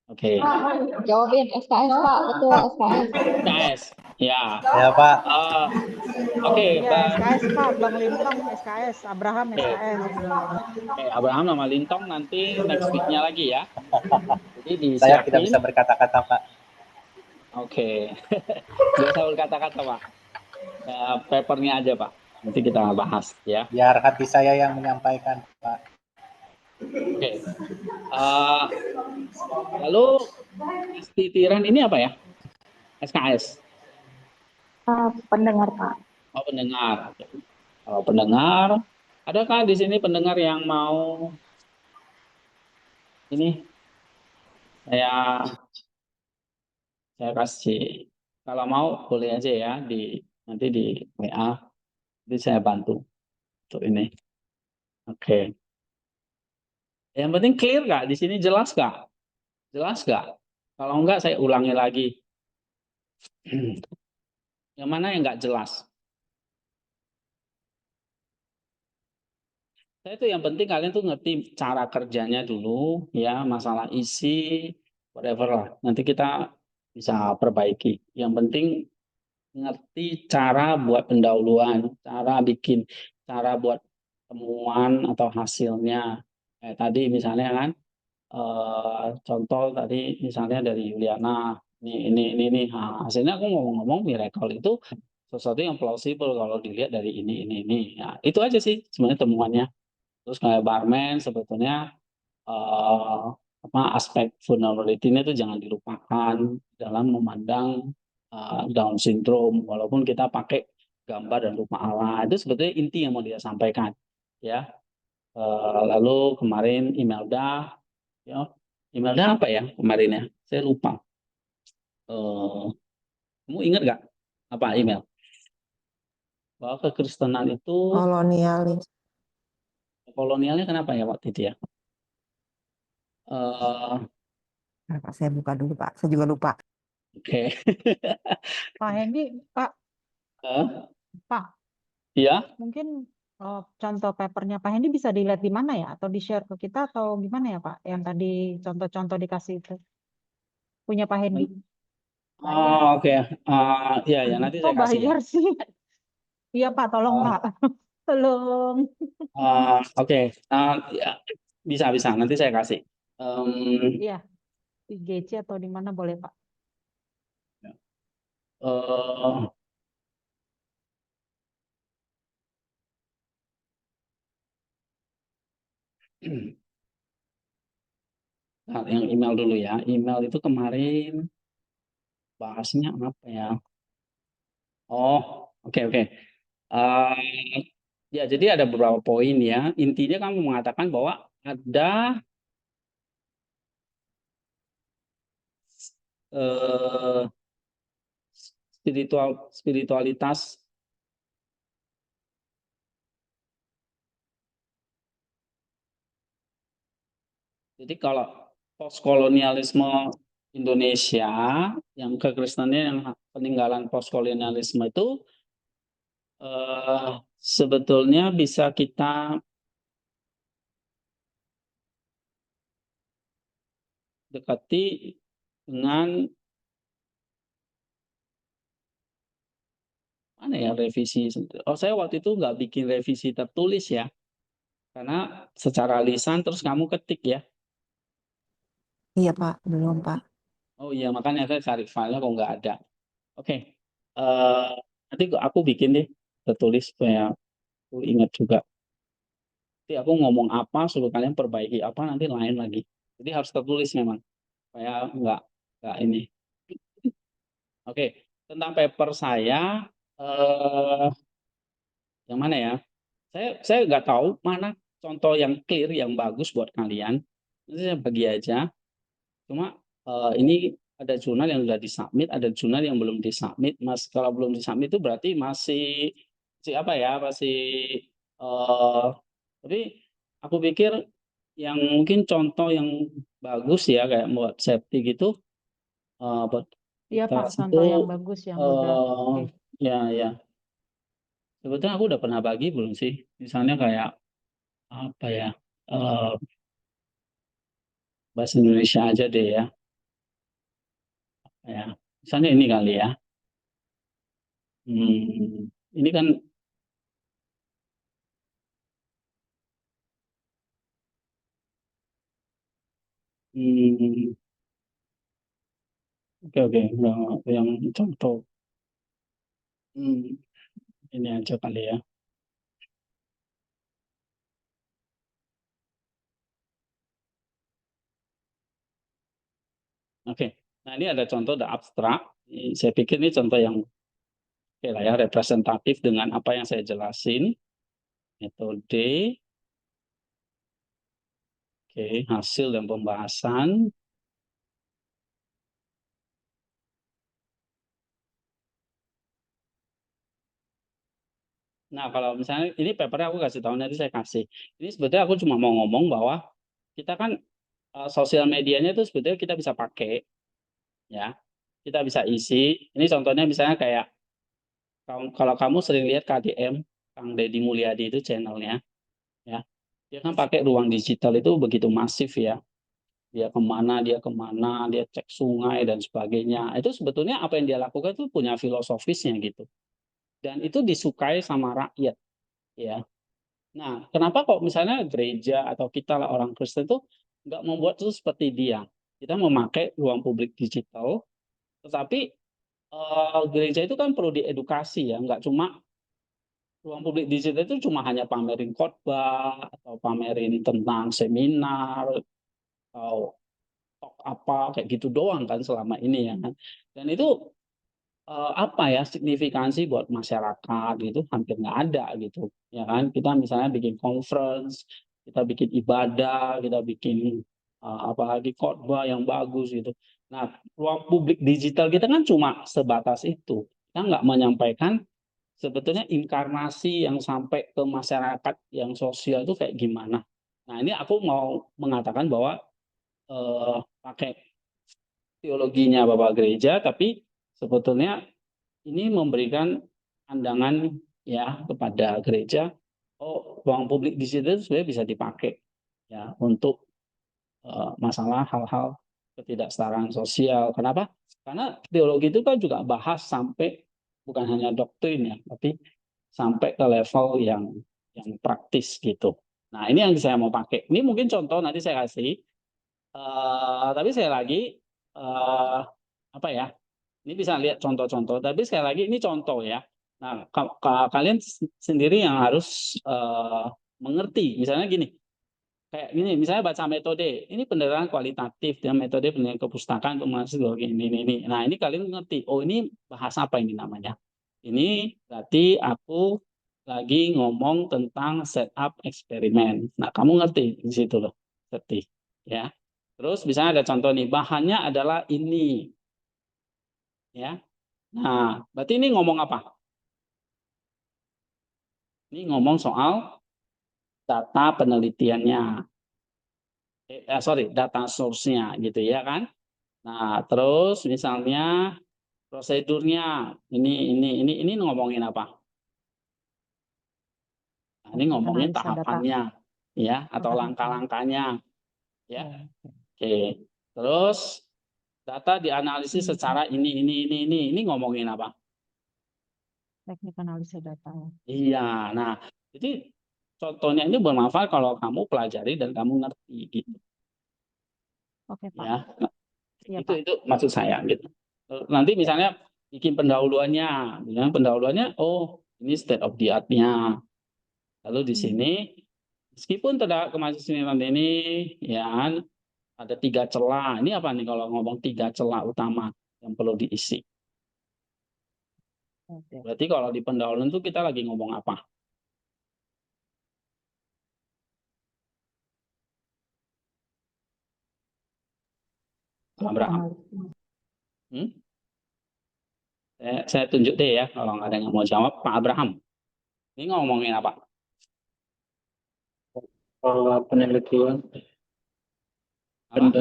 Oke. Jawabin SKS Pak, betul SKS. SKS, ya. Ya Pak, Oke, Iya, SKS Pak, Bang Lintong SKS, Abraham Oke. SKS. Oke, Abraham sama Lintong nanti next week-nya lagi ya. Jadi saya tidak bisa disiapin. berkata-kata Pak. Oke. Nggak usah berkata-kata, Pak. Papernya aja, Pak. Nanti kita bahas ya. Biar hati saya yang menyampaikan Pak. Oke. Lalu titiran ini apa ya? SKS. Pendengar, Pak. Oh, pendengar. Kalau pendengar, adakah di sini pendengar yang mau ini? Saya kasih. Kalau mau boleh aja ya nanti di WA. Nanti saya bantu untuk ini. Oke. Yang penting clear nggak? Di sini jelas nggak? Jelas nggak? Kalau enggak saya ulangi lagi. Yang mana yang nggak jelas? Saya itu yang penting kalian tuh ngerti cara kerjanya dulu, ya masalah isi, whatever lah. Nanti kita bisa perbaiki. Yang penting ngerti cara buat pendahuluan, cara buat temuan atau hasilnya. Kayak tadi misalnya kan, contoh tadi misalnya dari Yuliana, ini. Nah, hasilnya aku ngomong-ngomong miracle itu sesuatu yang plausible kalau dilihat dari ini. Ya, itu aja sih sebenarnya temuannya. Terus kayak barman sebetulnya aspek vulnerability-nya itu jangan dilupakan dalam memandang Down syndrome, walaupun kita pakai gambar dan rupa Allah, itu sebetulnya inti yang mau dia sampaikan ya. Lalu kemarin Imelda, ya Imelda apa ya kemarin ya, saya lupa. Kamu ingat nggak apa email bahwa kekristenan itu Kolonialis. kolonialnya kenapa ya waktu itu ya? Nah, Pak, saya buka dulu, Pak. Saya juga lupa. Oke. Pak Hendy, Pak, Pak, Iya. mungkin contoh papernya Pak Hendy bisa dilihat di mana ya? Atau di-share ke kita atau gimana ya Pak? Yang tadi contoh-contoh dikasih itu. Punya Pak Hendy. Oh, oke. Ya nanti Kok saya kasih ya. bayar sih? Iya Pak, tolong Pak. Tolong. Oke. Ya, bisa nanti saya kasih. Iya, di GC atau di mana boleh Pak? eh, Nah, yang email dulu ya. Email itu kemarin bahasnya apa ya? Oh, oke. Ya, jadi ada beberapa poin ya. Intinya kamu mengatakan bahwa ada eh, spiritualitas. Jadi kalau postkolonialisme Indonesia, yang kekristenan yang peninggalan postkolonialisme itu sebetulnya bisa kita dekati dengan mana ya revisi. Oh, saya waktu itu nggak bikin revisi tertulis ya, karena secara lisan terus kamu ketik ya. Iya Pak, belum Pak. Oh iya, makanya saya cari filenya kok nggak ada. Oke, eh, nanti aku bikin deh tertulis supaya aku ingat juga. Nanti aku ngomong apa, suruh kalian perbaiki apa, nanti lain lagi. Jadi harus tertulis memang, supaya nggak ini. Oke, tentang paper saya, eh, yang mana ya? Saya nggak tahu mana contoh yang clear, yang bagus buat kalian. Nanti saya bagi aja. Cuma ini ada jurnal yang sudah disubmit, ada jurnal yang belum disubmit. Mas, kalau belum disubmit itu berarti masih apa ya? Masih tapi aku pikir yang mungkin contoh yang bagus ya kayak buat safety gitu buat Iya kita Pak, itu contoh yang bagus yang udah. Oke. ya ya sebetulnya aku udah pernah bagi belum sih? Misalnya kayak apa ya? eh, Bahasa Indonesia aja deh ya. Ya, misalnya ini kali ya. Ini kan hmm, oke oke yang contoh hmm, ini aja kali ya. Oke, nah ini ada contoh the abstrak. Saya pikir ini contoh yang oke lah ya representatif dengan apa yang saya jelasin. Metode, oke, hasil dan pembahasan. Nah, kalau misalnya ini papernya aku kasih tahu nanti saya kasih. Ini sebetulnya aku cuma mau ngomong bahwa kita kan sosial medianya itu sebetulnya kita bisa pakai ya. Kita bisa isi. Ini contohnya misalnya kayak kalau kamu sering lihat KDM, Kang Deddy Mulyadi itu channelnya, ya, dia kan pakai ruang digital itu begitu masif ya. Dia kemana, dia cek sungai dan sebagainya. Itu sebetulnya apa yang dia lakukan itu punya filosofisnya gitu. Dan itu disukai sama rakyat, ya. Nah, kenapa kok misalnya gereja atau kita lah orang Kristen itu nggak membuat itu seperti dia? Kita memakai ruang publik digital, tetapi gereja itu kan perlu diedukasi ya, nggak cuma ruang publik digital itu cuma hanya pamerin khotbah atau pamerin tentang seminar atau talk apa kayak gitu doang kan selama ini ya kan. Dan itu apa ya signifikansi buat masyarakat gitu hampir nggak ada gitu ya kan. Kita misalnya bikin conference, kita bikin ibadah, kita bikin apalagi khotbah yang bagus gitu. Nah, ruang publik digital kita kan cuma sebatas itu. Kita nggak menyampaikan sebetulnya inkarnasi yang sampai ke masyarakat yang sosial itu kayak gimana. Nah, ini aku mau mengatakan bahwa pakai teologinya Bapak Gereja, tapi sebetulnya ini memberikan pandangan ya kepada gereja, oh ruang publik di situ sebenarnya bisa dipakai ya untuk masalah hal-hal ketidaksetaraan sosial. Kenapa? Karena teologi itu kan juga bahas sampai bukan hanya doktrin ya, tapi sampai ke level yang praktis gitu. Nah, ini yang saya mau pakai. Ini mungkin contoh nanti saya kasih. Tapi saya lagi apa ya? Ini bisa lihat contoh-contoh. Tapi sekali lagi ini contoh ya. Nah, kalian sendiri yang harus mengerti. Misalnya gini, kayak gini, misalnya baca metode. Ini penilaian kualitatif dan metode penilaian kepustakaan untuk mahasiswa ini. Nah, ini kalian ngerti. Oh, ini bahas apa ini namanya? Ini berarti aku lagi ngomong tentang setup eksperimen. Nah, kamu ngerti di situ loh, ngerti ya. Terus misalnya ada contoh nih, bahannya adalah ini, ya. Nah, berarti ini ngomong apa? Ini ngomong soal data penelitiannya, sorry, data source-nya gitu ya kan. Nah, terus misalnya prosedurnya ini ngomongin apa? Nah, ini ngomongin Analisa data. tahapannya, ya, atau Tahapan. langkah-langkahnya, ya. Oh, oke. Oke. Terus data dianalisis secara ini ngomongin apa? Teknik analisa data. Iya. Nah, jadi contohnya ini bermanfaat kalau kamu pelajari dan kamu ngerti gitu, Oke, Pak. ya. Nah, Iya, itu Pak. maksud saya gitu. Nanti misalnya bikin pendahuluannya, misalnya pendahuluannya, oh ini state of the art-nya. Lalu di sini meskipun terdapat kemajemukan ini, ya ada 3 celah. Ini apa nih kalau ngomong 3 celah utama yang perlu diisi? Oke. Berarti kalau di pendahuluan itu kita lagi ngomong apa? Pak Abraham. Hmm? Saya tunjuk deh ya, kalau nggak ada yang mau jawab, Pak Abraham. Ini ngomongin apa? Penelitian Apa?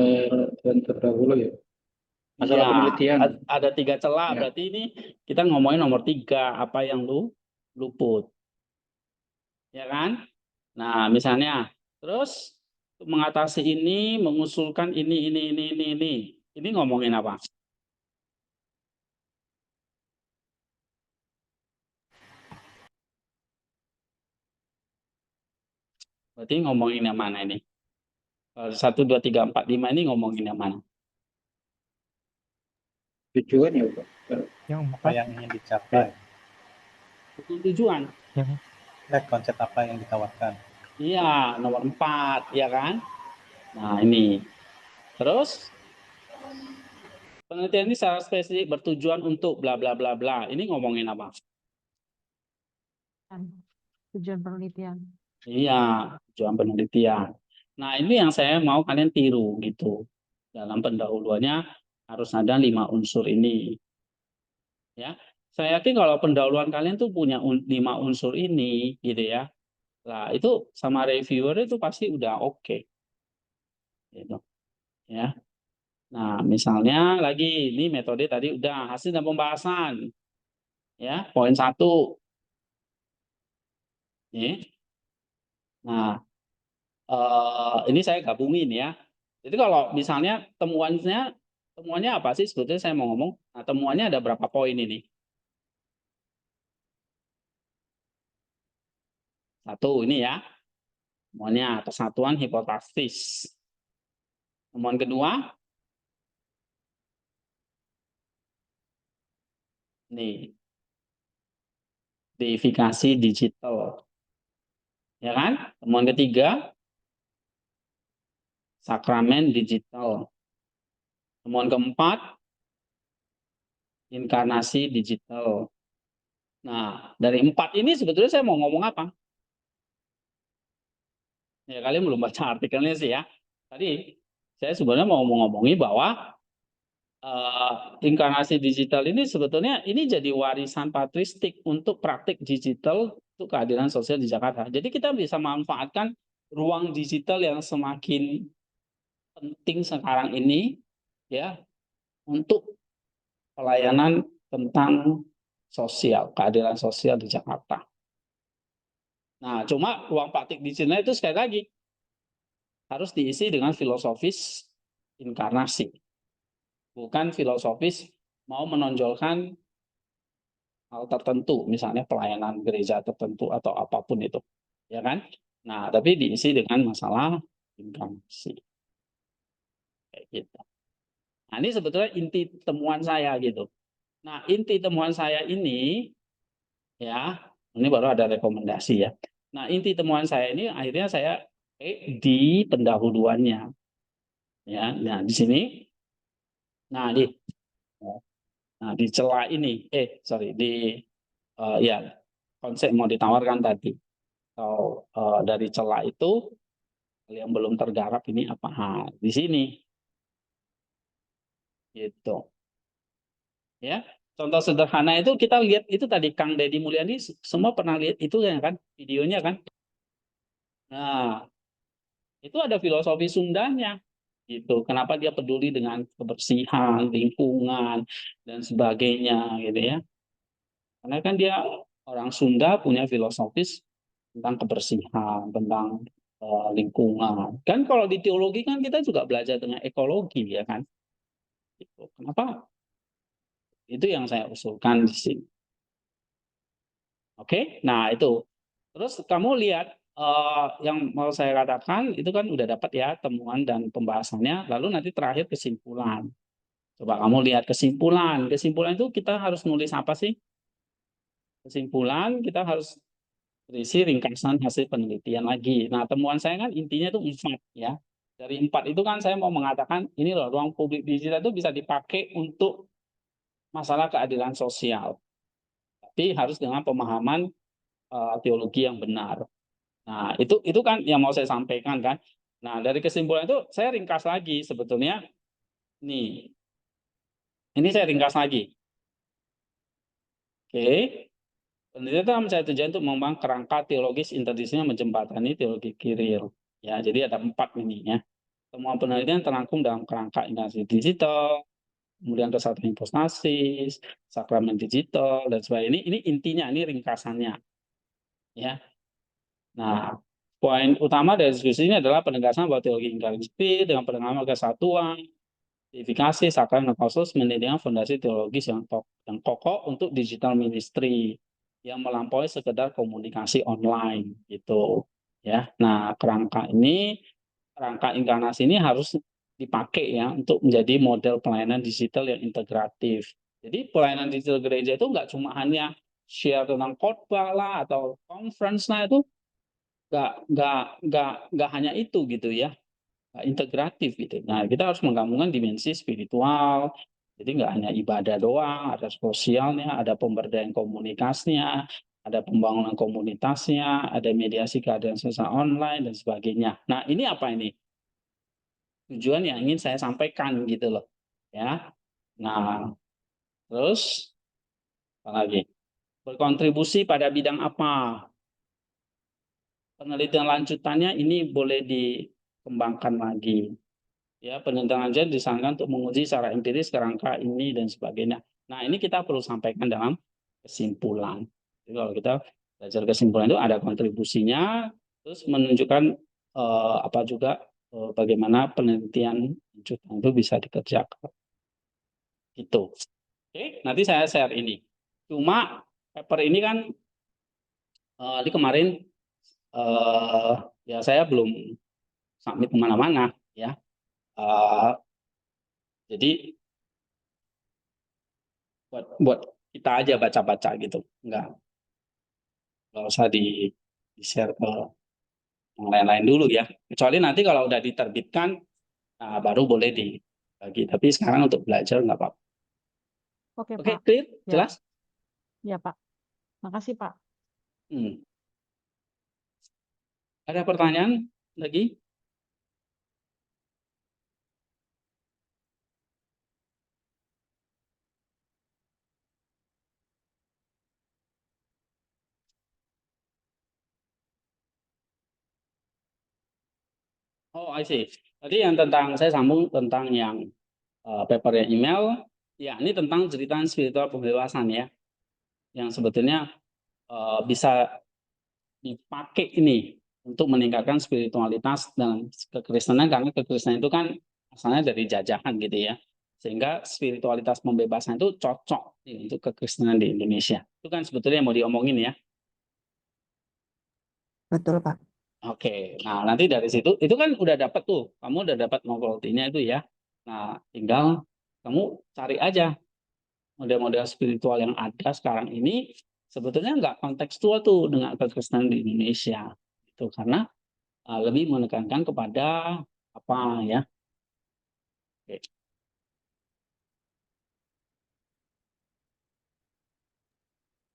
dan terdahulu ya. Masalah Iya, penelitian. ada 3 celah. Ya. Berarti ini kita ngomongin nomor 3, apa yang luput. Ya kan? Nah, misalnya, terus mengatasi ini, mengusulkan ini. Ini ngomongin apa? Berarti ngomongin yang mana ini? 1, 2, 3, 4, 5 ini ngomongin yang mana? Tujuan ya, Pak. Yang Apa empat. yang ingin dicapai? Tujuan. Lihat konsep apa yang ditawarkan. Iya, nomor 4, ya kan? Nah, ini. Terus, penelitian ini secara spesifik bertujuan untuk bla bla bla bla. Ini ngomongin apa? Tujuan penelitian. Iya, tujuan penelitian. Nah, ini yang saya mau kalian tiru gitu. Dalam pendahuluannya harus ada 5 unsur ini. Ya, saya yakin kalau pendahuluan kalian tuh punya 5 unsur ini, gitu ya. Nah, itu sama reviewer itu pasti udah oke. Gitu. Ya. Nah, misalnya lagi ini metode tadi udah hasil dan pembahasan. Ya, poin 1. Ya. Nah, ini saya gabungin ya. Jadi kalau misalnya temuannya apa sih sebetulnya saya mau ngomong? Nah, temuannya ada berapa poin ini? 1 ini ya. Temuannya kesatuan hipotesis. Temuan kedua, nih, deifikasi digital. Ya kan? Temuan ketiga, sakramen digital. Temuan keempat, inkarnasi digital. Nah, dari 4 ini sebetulnya saya mau ngomong apa? Ya, kalian belum baca artikelnya sih ya. Tadi saya sebenarnya mau ngomongin bahwa inkarnasi digital ini sebetulnya ini jadi warisan patristik untuk praktik digital untuk keadilan sosial di Jakarta. Jadi kita bisa manfaatkan ruang digital yang semakin penting sekarang ini ya untuk pelayanan tentang sosial, keadilan sosial di Jakarta. Nah, cuma ruang praktik digital itu sekali lagi harus diisi dengan filosofis inkarnasi. Bukan filosofis mau menonjolkan hal tertentu, misalnya pelayanan gereja tertentu atau apapun itu, ya kan? Nah, tapi diisi dengan masalah inkarnasi, kayak gitu. Nah, ini sebetulnya inti temuan saya gitu. Nah, inti temuan saya ini, ya, ini baru ada rekomendasi ya. Nah, inti temuan saya ini akhirnya saya di pendahuluannya, ya. Nah, di sini, nah di celah ini, sorry, ya konsep mau ditawarkan tadi. Atau dari celah itu yang belum tergarap ini apa? Di sini. Gitu. Ya. Contoh sederhana itu kita lihat itu tadi Kang Deddy Mulyadi semua pernah lihat itu ya kan videonya kan. Nah, itu ada filosofi Sundanya. Gitu. Kenapa dia peduli dengan kebersihan, lingkungan, dan sebagainya, gitu ya. Karena kan dia orang Sunda punya filosofis tentang kebersihan, tentang lingkungan. Kan kalau di teologi kan kita juga belajar dengan ekologi, ya kan? Gitu. Kenapa? Itu yang saya usulkan di sini. Oke, nah itu. Terus kamu lihat yang mau saya katakan itu kan udah dapat ya temuan dan pembahasannya. Lalu nanti terakhir kesimpulan. Coba kamu lihat kesimpulan. Kesimpulan itu kita harus nulis apa sih? Kesimpulan kita harus berisi ringkasan hasil penelitian lagi. Nah, temuan saya kan intinya itu 4 ya. Dari 4 itu kan saya mau mengatakan ini loh ruang publik digital itu bisa dipakai untuk masalah keadilan sosial. Tapi harus dengan pemahaman teologi yang benar. Nah, itu kan yang mau saya sampaikan kan. Nah, dari kesimpulan itu saya ringkas lagi sebetulnya. Nih, ini saya ringkas lagi. Oke. Penelitian mencari tujuan untuk mengembangkan kerangka teologis interdisipliner menjembatani teologi Kiril. Ya, jadi ada 4 ini ya. Temuan penelitian terangkum dalam kerangka integrasi digital, kemudian kesatuan hipostasis, sakramen digital dan sebagainya. Ini intinya, ini ringkasannya. Ya. Nah, poin utama dari diskusi ini adalah penegasan bahwa teologi inkarnasi dengan penekanan kesatuan, deifikasi, sakramen dan kausus mendirikan fondasi teologis yang kokoh untuk digital ministry yang melampaui sekedar komunikasi online gitu ya. Nah, kerangka inkarnasi ini harus dipakai ya untuk menjadi model pelayanan digital yang integratif. Jadi pelayanan digital gereja itu nggak cuma hanya share tentang khotbah lah atau conference lah, itu nggak hanya itu gitu ya, integratif gitu. Nah, kita harus menggabungkan dimensi spiritual. Jadi nggak hanya ibadah doang, ada sosialnya, ada pemberdayaan komunikasinya, ada pembangunan komunitasnya, ada mediasi keadaan sosial online dan sebagainya. Nah, ini apa ini? Tujuan yang ingin saya sampaikan gitu loh. Ya. Nah, terus apa lagi? Berkontribusi pada bidang apa? Penelitian lanjutannya ini boleh dikembangkan lagi. Ya, penelitian lanjutan disarankan untuk menguji secara empiris kerangka ini dan sebagainya. Nah, ini kita perlu sampaikan dalam kesimpulan. Jadi kalau kita belajar kesimpulan itu ada kontribusinya, terus menunjukkan apa juga bagaimana penelitian lanjutan itu bisa dikerjakan. Gitu. Oke, nanti saya share ini. Cuma paper ini kan di kemarin ya saya belum submit kemana-mana ya. Jadi buat kita aja baca-baca gitu, nggak usah di share ke yang lain-lain dulu ya. Kecuali nanti kalau udah diterbitkan, nah baru boleh dibagi. Tapi sekarang untuk belajar nggak apa-apa. Oke, Oke, Pak. clear, Ya, jelas? ya, Pak. Makasih, Pak. Ada pertanyaan lagi? Oh, I see. Tadi yang tentang saya sambung tentang yang papernya email, ya ini tentang cerita spiritual pembebasan ya, yang sebetulnya bisa dipakai ini untuk meningkatkan spiritualitas dan kekristenan, karena kekristenan itu kan asalnya dari jajahan gitu ya, sehingga spiritualitas pembebasan itu cocok untuk kekristenan di Indonesia. Itu kan sebetulnya yang mau diomongin ya. Betul, Pak. Oke, nah nanti dari situ itu kan udah dapat tuh, kamu udah dapat novelty-nya itu ya. Nah, tinggal kamu cari aja model-model spiritual yang ada sekarang ini sebetulnya nggak kontekstual tuh dengan kekristenan di Indonesia. Itu karena lebih menekankan kepada apa ya? Oke.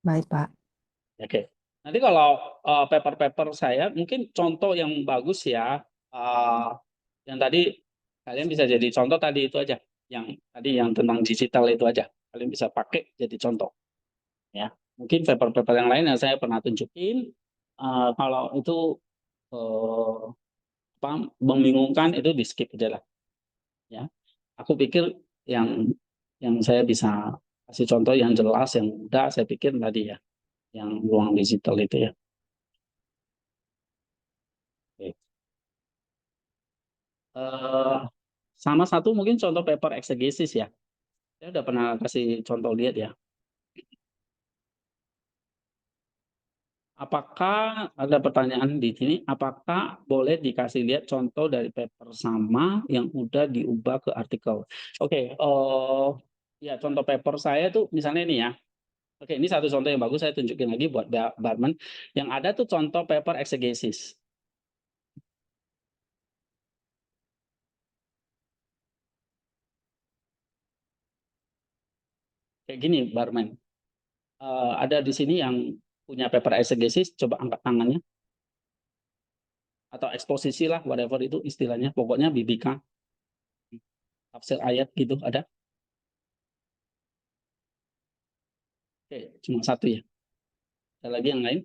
Baik, Pak. Oke. Nanti kalau paper-paper saya mungkin contoh yang bagus ya, yang tadi kalian bisa jadi contoh tadi itu aja, yang tadi yang tentang digital itu aja kalian bisa pakai jadi contoh ya. Mungkin paper-paper yang lain yang saya pernah tunjukin, kalau itu apa, membingungkan itu di skip aja lah. ya. Aku pikir yang saya bisa kasih contoh yang jelas, yang mudah, saya pikir tadi ya, yang ruang digital itu ya. Oke. Sama satu mungkin contoh paper exegesis ya. Saya udah pernah kasih contoh lihat ya. Apakah ada pertanyaan di sini? Apakah boleh dikasih lihat contoh dari paper sama yang udah diubah ke artikel? Oke, ya contoh paper saya tuh misalnya ini ya. Oke, ini satu contoh yang bagus saya tunjukin lagi buat Barman. Yang ada tuh contoh paper exegesis. Kayak gini, Barman. Ada di sini yang punya paper exegesis, coba angkat tangannya. Atau eksposisi lah, whatever itu istilahnya. Pokoknya BBK. Tafsir ayat gitu, ada? Oke, cuma satu ya. Ada lagi yang lain?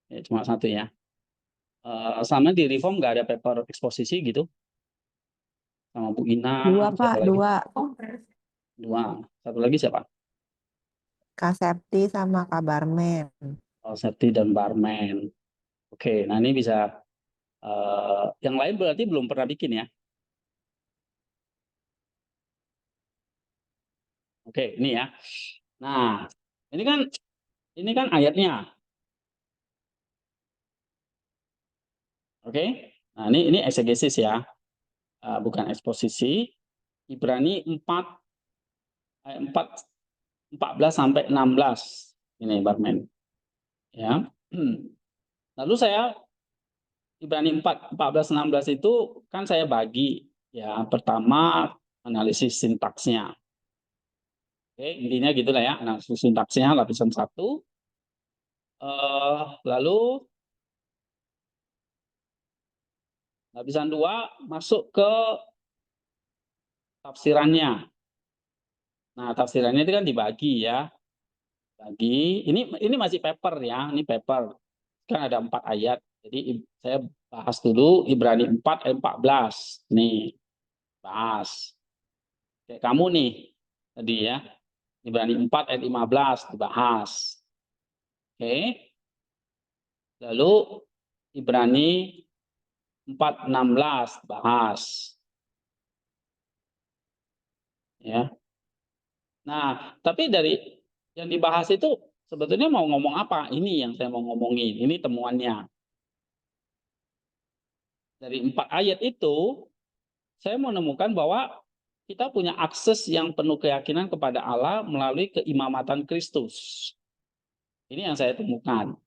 Ya, cuma satu ya. Sama di Reform nggak ada paper eksposisi gitu? Sama Bu Ina, Dua, siapa Pak, lagi? dua. Dua. Satu lagi siapa? Kak Septi sama Kak Barmen. Septi dan Barman. Oke, nah ini bisa. Yang lain berarti belum pernah bikin ya? Oke, ini ya. Nah, ini kan ayatnya. Oke. Nah, ini eksegesis ya. Bukan eksposisi. Ibrani 4 ayat 14 sampai 16. Ini Barman. Ya. Lalu saya Ibrani 4 14 16 itu kan saya bagi ya. Pertama analisis sintaksnya. Oke, intinya gitulah ya, analisis sintaksnya lapisan 1. Lalu lapisan 2 masuk ke tafsirannya. Nah, tafsirannya itu kan dibagi ya. Bagi ini masih paper ya, ini paper. Kan ada 4 ayat. Jadi saya bahas dulu Ibrani 4 ayat 14. Nih, bahas. Kayak kamu nih tadi ya. Ibrani 4 ayat 15 dibahas. Oke. Lalu Ibrani 4:16 bahas. Ya. Nah, tapi dari yang dibahas itu sebetulnya mau ngomong apa? Ini yang saya mau ngomongin. Ini temuannya. Dari 4 ayat itu saya menemukan bahwa kita punya akses yang penuh keyakinan kepada Allah melalui keimamatan Kristus. Ini yang saya temukan.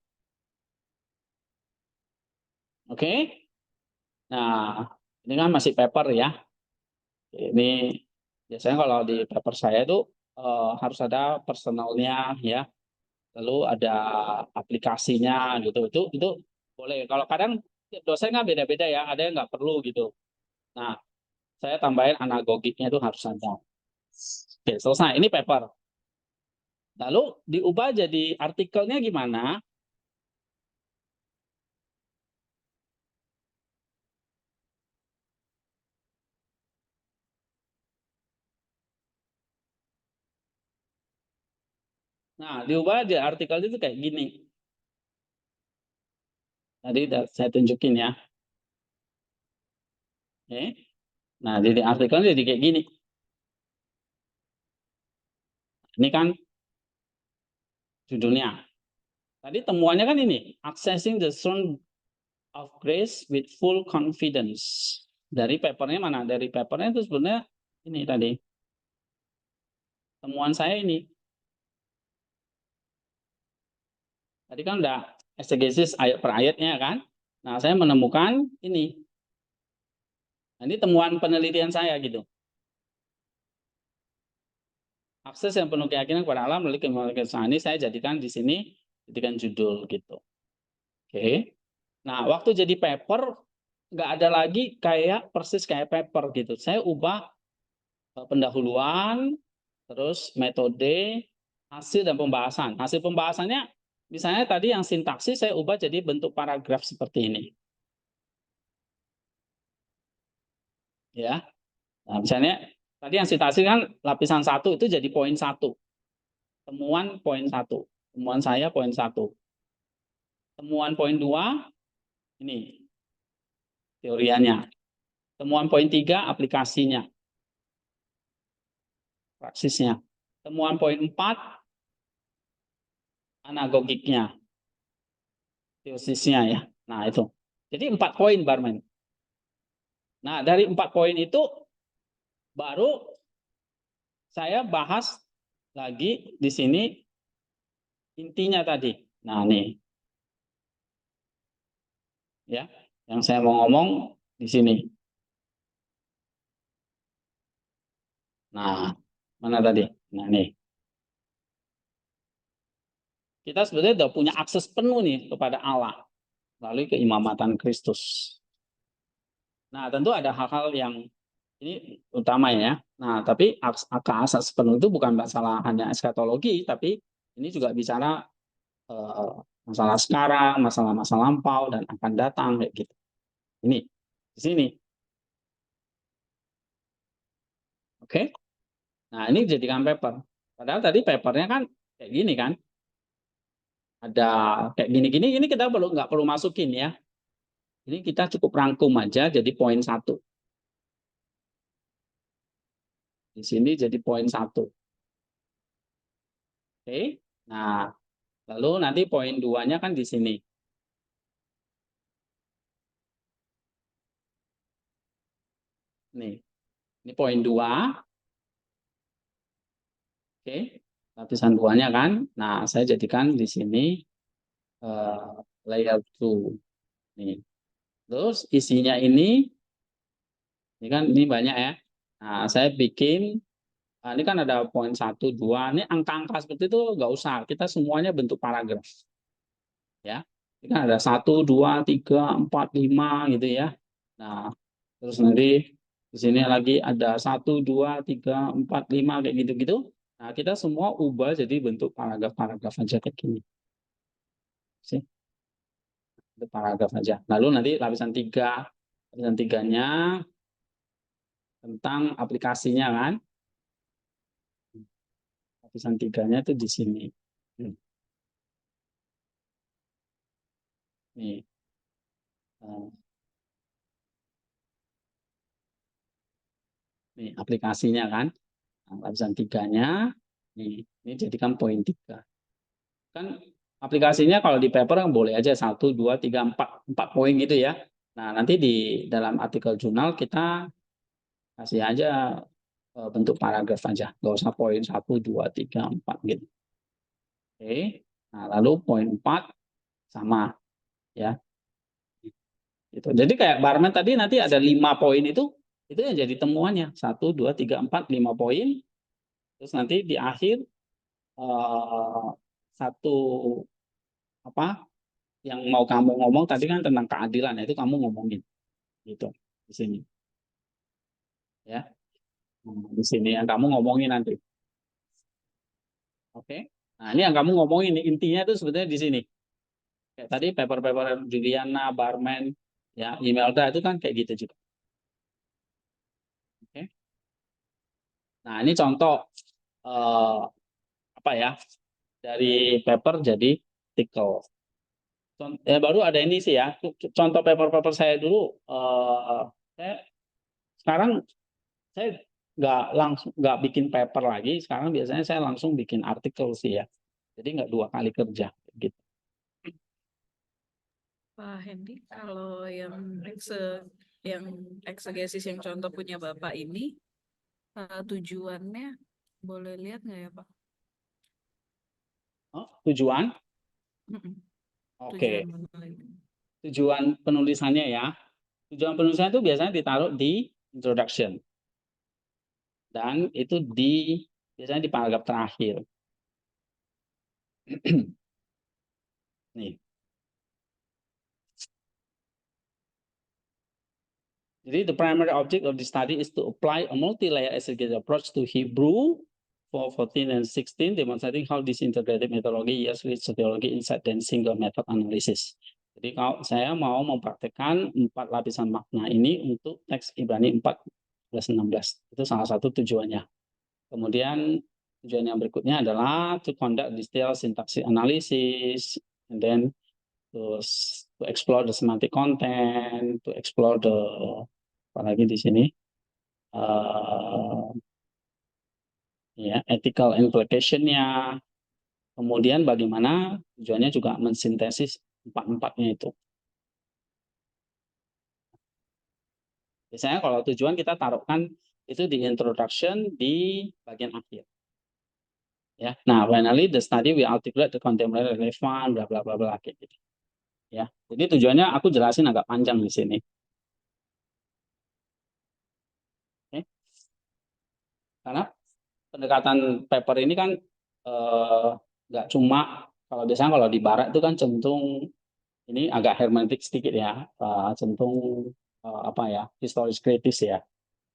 Oke? Nah, ini kan masih paper ya. Ini biasanya kalau di paper saya itu harus ada personalnya ya. Lalu ada aplikasinya gitu. Itu boleh. Kalau kadang dosen kan beda-beda ya. Ada yang nggak perlu gitu. Nah, saya tambahin anagogiknya itu harus ada. Oke, selesai. Ini paper. Lalu diubah jadi artikelnya gimana? Nah, diubah jadi artikel itu kayak gini. Tadi saya tunjukin ya. Oke. Nah, jadi artikelnya jadi kayak gini. Ini kan judulnya. Tadi temuannya kan ini, accessing the throne of grace with full confidence. Dari papernya mana? Dari papernya itu sebenarnya ini tadi. Temuan saya ini. Tadi kan udah exegesis ayat per ayatnya kan. Nah, saya menemukan ini. Nah, ini temuan penelitian saya gitu. Akses yang penuh keyakinan kepada Allah melalui keimamatan ini saya jadikan di sini jadikan judul gitu. Oke. Nah, waktu jadi paper nggak ada lagi kayak persis kayak paper gitu. Saya ubah pendahuluan, terus metode, hasil dan pembahasan. Hasil pembahasannya misalnya tadi yang sintaksis saya ubah jadi bentuk paragraf seperti ini. Ya. Nah, misalnya tadi yang citasi kan lapisan 1 itu jadi poin 1. Temuan poin 1. Temuan saya poin 1. Temuan poin 2 ini teorianya. Temuan poin 3 aplikasinya, praksisnya. Temuan poin 4 anagogiknya, teosisnya ya. Nah, itu. Jadi 4 poin, Barman. Nah, dari 4 poin itu baru saya bahas lagi di sini intinya tadi. Nah, nih. Ya, yang saya mau ngomong di sini. Nah, mana tadi? Nah, nih. Kita sebenarnya sudah punya akses penuh nih kepada Allah melalui keimamatan Kristus. Nah, tentu ada hal-hal yang ini utama ya. Nah, tapi akses penuh itu bukan masalah hanya eskatologi, tapi ini juga bicara masalah sekarang, masalah masa lampau dan akan datang kayak gitu. Ini di sini. Oke. Nah, ini jadikan paper. Padahal tadi papernya kan kayak gini kan. Ada kayak gini-gini, ini kita nggak perlu masukin ya. Ini kita cukup rangkum aja jadi poin 1. Di sini jadi poin 1. Oke. Nah, lalu nanti poin 2-nya kan di sini. Nih. Ini poin 2. Oke. Lapisan 2-nya kan. Nah, saya jadikan di sini layer 2. Nih. Terus isinya ini kan ini banyak ya. Nah, saya bikin ini kan ada poin 1, 2. Ini angka-angka seperti itu nggak usah. Kita semuanya bentuk paragraf. Ya. Ini kan ada 1, 2, 3, 4, 5 gitu ya. Nah, terus nanti di sini lagi ada 1, 2, 3, 4, 5 kayak gitu-gitu. Nah, kita semua ubah jadi bentuk paragraf-paragraf aja kayak gini. Sih. Bentuk paragraf aja. Lalu nanti lapisan 3. Lapisan 3-nya tentang aplikasinya kan. Lapisan 3-nya itu di sini. Nih. Nih, aplikasinya kan. Nah, lapisan 3-nya ini jadikan poin 3. Kan aplikasinya kalau di paper kan boleh aja 1, 2, 3, 4 poin gitu ya. Nah, nanti di dalam artikel jurnal kita kasih aja bentuk paragraf aja. Nggak usah poin 1, 2, 3, 4 gitu. Oke. Nah, lalu poin 4 sama ya. Gitu. Jadi kayak Barman tadi nanti ada 5 poin itu yang jadi temuannya. 1, 2, 3, 4, 5 poin. Terus nanti di akhir satu apa yang mau kamu ngomong tadi kan tentang keadilan, itu kamu ngomongin gitu di sini ya. Di sini yang kamu ngomongin nanti. Oke. Nah, ini yang kamu ngomongin intinya itu sebetulnya di sini. Kayak tadi paper-paper Juliana, Barman, ya, Imelda itu kan kayak gitu juga. Oke. Nah, ini contoh apa ya? Dari paper jadi artikel. Baru ada ini sih ya. Contoh paper-paper saya dulu saya sekarang saya nggak bikin paper lagi. Sekarang biasanya saya langsung bikin artikel sih ya. Jadi nggak 2 kali kerja gitu. Pak Hendy, kalau yang eksegesis yang contoh punya Bapak ini tujuannya boleh lihat nggak ya Pak? Oh, tujuan? Oke. Tujuan penulisannya ya. Tujuan penulisannya itu biasanya ditaruh di introduction. Dan itu biasanya di paragraf terakhir. Nih. Jadi the primary object of the study is to apply a multi-layer exegesis approach to Hebrew 4:14 and 16, demonstrating how this integrated methodology yields rich theology insight dan single method analysis. Jadi kalau saya mau mempraktekkan 4 lapisan makna ini untuk teks Ibrani 4 16. Itu salah satu tujuannya. Kemudian tujuan yang berikutnya adalah to conduct detailed syntactic analysis, and then to explore the semantic content, to explore the apalagi di sini ya ethical implication-nya. Kemudian bagaimana tujuannya juga mensintesis empat-empatnya itu. Biasanya kalau tujuan kita taruhkan itu di introduction di bagian akhir. Ya, nah finally the study will articulate the contemporary relevant, bla bla bla bla kayak gitu. Ya, jadi tujuannya aku jelasin agak panjang di sini. Oke. Karena pendekatan paper ini kan nggak cuma biasanya kalau di barat itu kan cenderung ini agak hermeneutik sedikit ya, cenderung apa ya historis kritis ya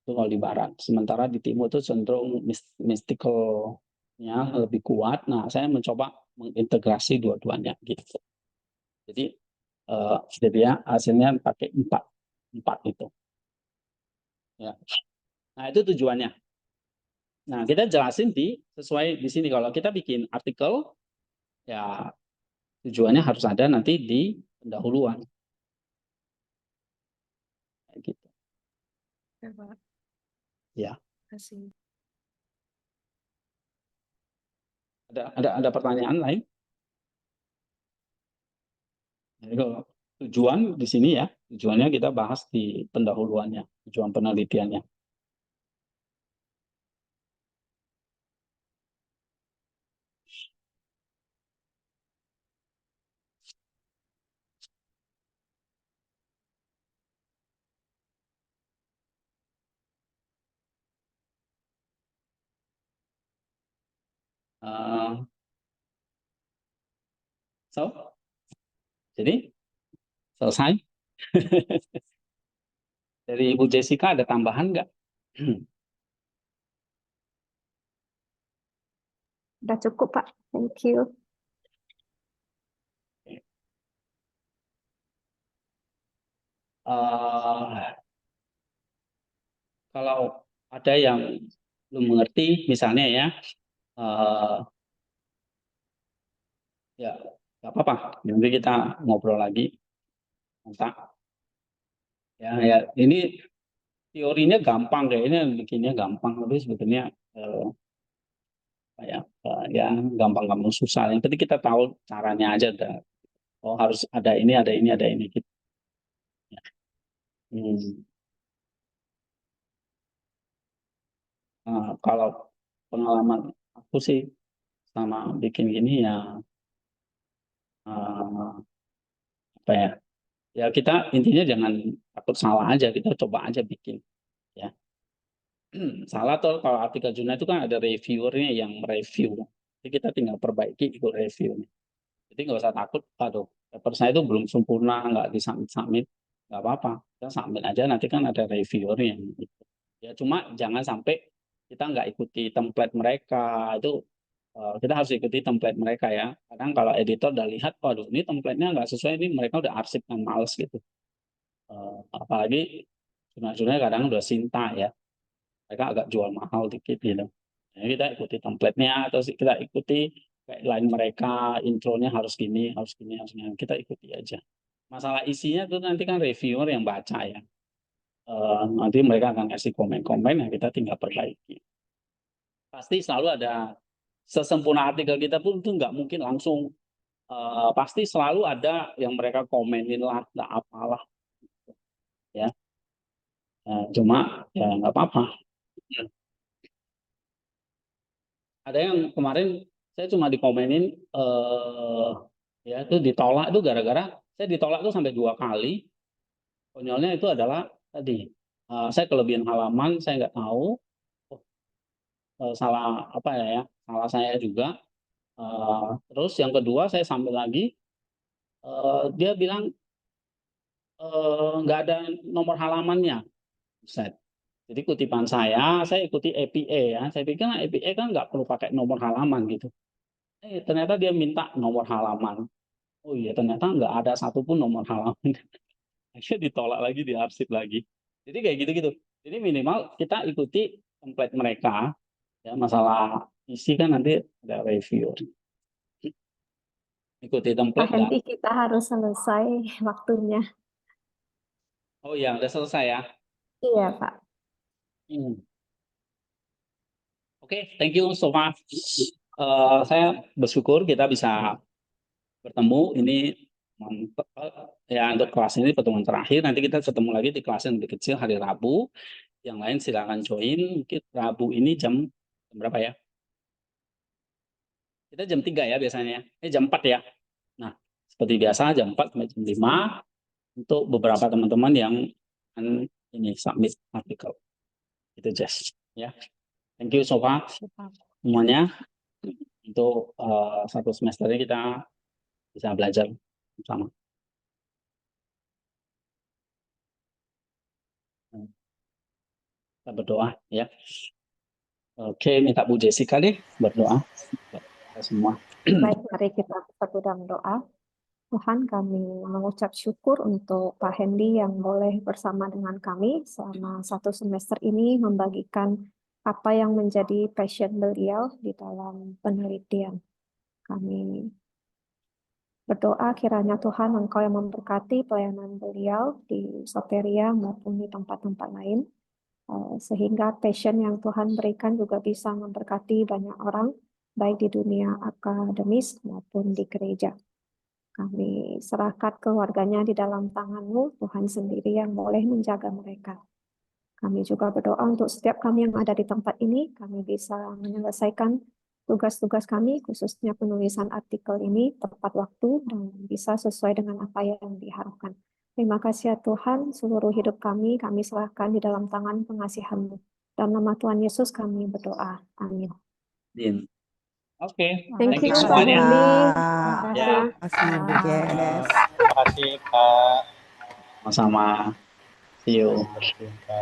itu kalau di barat. Sementara di timur itu cenderung mystical-nya lebih kuat. Nah saya mencoba mengintegrasi dua-duanya gitu. Jadi ya hasilnya pakai empat itu. Ya. Nah itu tujuannya. Nah kita jelasin sesuai di sini kalau kita bikin artikel ya tujuannya harus ada nanti di pendahuluan. Kayak gitu. Ya, Pak. Ya. Kasih. Ada pertanyaan lain? Jadi kalau tujuan di sini ya, tujuannya kita bahas di pendahuluannya, tujuan penelitiannya. Jadi selesai. Dari Ibu Jessica ada tambahan nggak? Udah cukup, Pak. Thank you. Kalau ada yang belum mengerti, misalnya ya, ya nggak apa-apa. Nanti kita ngobrol lagi. Entah. Ya, ini teorinya gampang kayaknya, bikinnya gampang, tapi sebetulnya ya gampang-gampang susah. Yang penting kita tahu caranya aja. Oh harus ada ini, ada ini, ada ini. Gitu. Ya. Kalau pengalaman aku sih sama bikin gini ya apa ya? Ya kita intinya jangan takut salah aja, kita coba aja bikin. Ya. Salah tuh kalau artikel jurnal itu kan ada reviewernya yang mereview. Jadi kita tinggal perbaiki itu reviewnya. Jadi nggak usah takut, aduh, paper saya itu belum sempurna, nggak disubmit, nggak apa-apa. Kita submit aja, nanti kan ada reviewernya. Gitu. Ya cuma jangan sampai kita nggak ikuti template mereka. Itu kita harus ikuti template mereka ya. Kadang kalau editor udah lihat, waduh ini template-nya nggak sesuai, ini mereka udah arsip dan males gitu. Apalagi jurnal-jurnalnya kadang udah Sinta ya. Mereka agak jual mahal dikit gitu. Jadi kita ikuti template-nya atau kita ikuti guideline mereka, intronya harus gini, harus gini, harus gini. Kita ikuti aja. Masalah isinya tuh nanti kan reviewer yang baca ya. Nanti mereka akan kasih komen-komen yang kita tinggal perbaiki. Pasti selalu ada sesempurna artikel kita pun itu nggak mungkin langsung. Pasti selalu ada yang mereka komenin lah, nggak apalah. Ya. Cuma ya nggak apa-apa. Ada yang kemarin saya cuma dikomenin ya itu ditolak itu gara-gara saya ditolak tuh sampai 2 kali. Konyolnya itu adalah tadi saya kelebihan halaman saya nggak tahu. Salah apa ya, salah saya juga. Terus yang kedua saya sambil lagi dia bilang nggak ada nomor halamannya. Set. Jadi kutipan saya ikuti APA ya. Saya pikir APA kan nggak perlu pakai nomor halaman gitu. Ternyata dia minta nomor halaman. Oh iya, ternyata nggak ada satupun nomor halaman. Akhirnya ditolak lagi, diarsip lagi. Jadi kayak gitu-gitu. Jadi minimal kita ikuti template mereka, ya masalah isi kan nanti ada review. Ikuti Pak template dan Hendy, kita harus selesai waktunya. oh ya udah selesai ya. Iya, Pak. Hmm. Oke, thank you so much. Saya bersyukur kita bisa bertemu. Ini ya untuk kelas ini pertemuan terakhir. Nanti kita ketemu lagi di kelas yang lebih kecil hari Rabu. Yang lain silakan join. Mungkin Rabu ini jam berapa ya? Kita jam 3 ya biasanya. Jam 4 ya. Nah, seperti biasa jam 4 sampai jam 5 untuk beberapa teman-teman yang akan ini submit artikel. Itu Jess ya. Thank you so much semuanya. Untuk satu semester ini kita bisa belajar bersama. Kita berdoa ya. Oke, minta Bu Jessica deh berdoa buat kita semua. Baik, mari kita bersatu dalam doa. Tuhan, kami mengucap syukur untuk Pak Hendy yang boleh bersama dengan kami selama satu semester ini membagikan apa yang menjadi passion beliau di dalam penelitian. Kami berdoa kiranya Tuhan Engkau yang memberkati pelayanan beliau di Soteria maupun di tempat-tempat lain, sehingga passion yang Tuhan berikan juga bisa memberkati banyak orang, baik di dunia akademis maupun di gereja. Kami serahkan keluarganya di dalam tangan-Mu, Tuhan sendiri yang boleh menjaga mereka. Kami juga berdoa untuk setiap kami yang ada di tempat ini, kami bisa menyelesaikan tugas-tugas kami, khususnya penulisan artikel ini tepat waktu dan bisa sesuai dengan apa yang diharapkan. Terima kasih ya Tuhan, seluruh hidup kami serahkan di dalam tangan pengasihan-Mu. Dalam nama Tuhan Yesus kami berdoa. Amin. Din. Oke, Thank thank you you, Pak semuanya. Hendy. Pak. Ya, Terima Terima kasih Bu Jess. Terima kasih Kak. sama-sama. See you. Sampai berjumpa.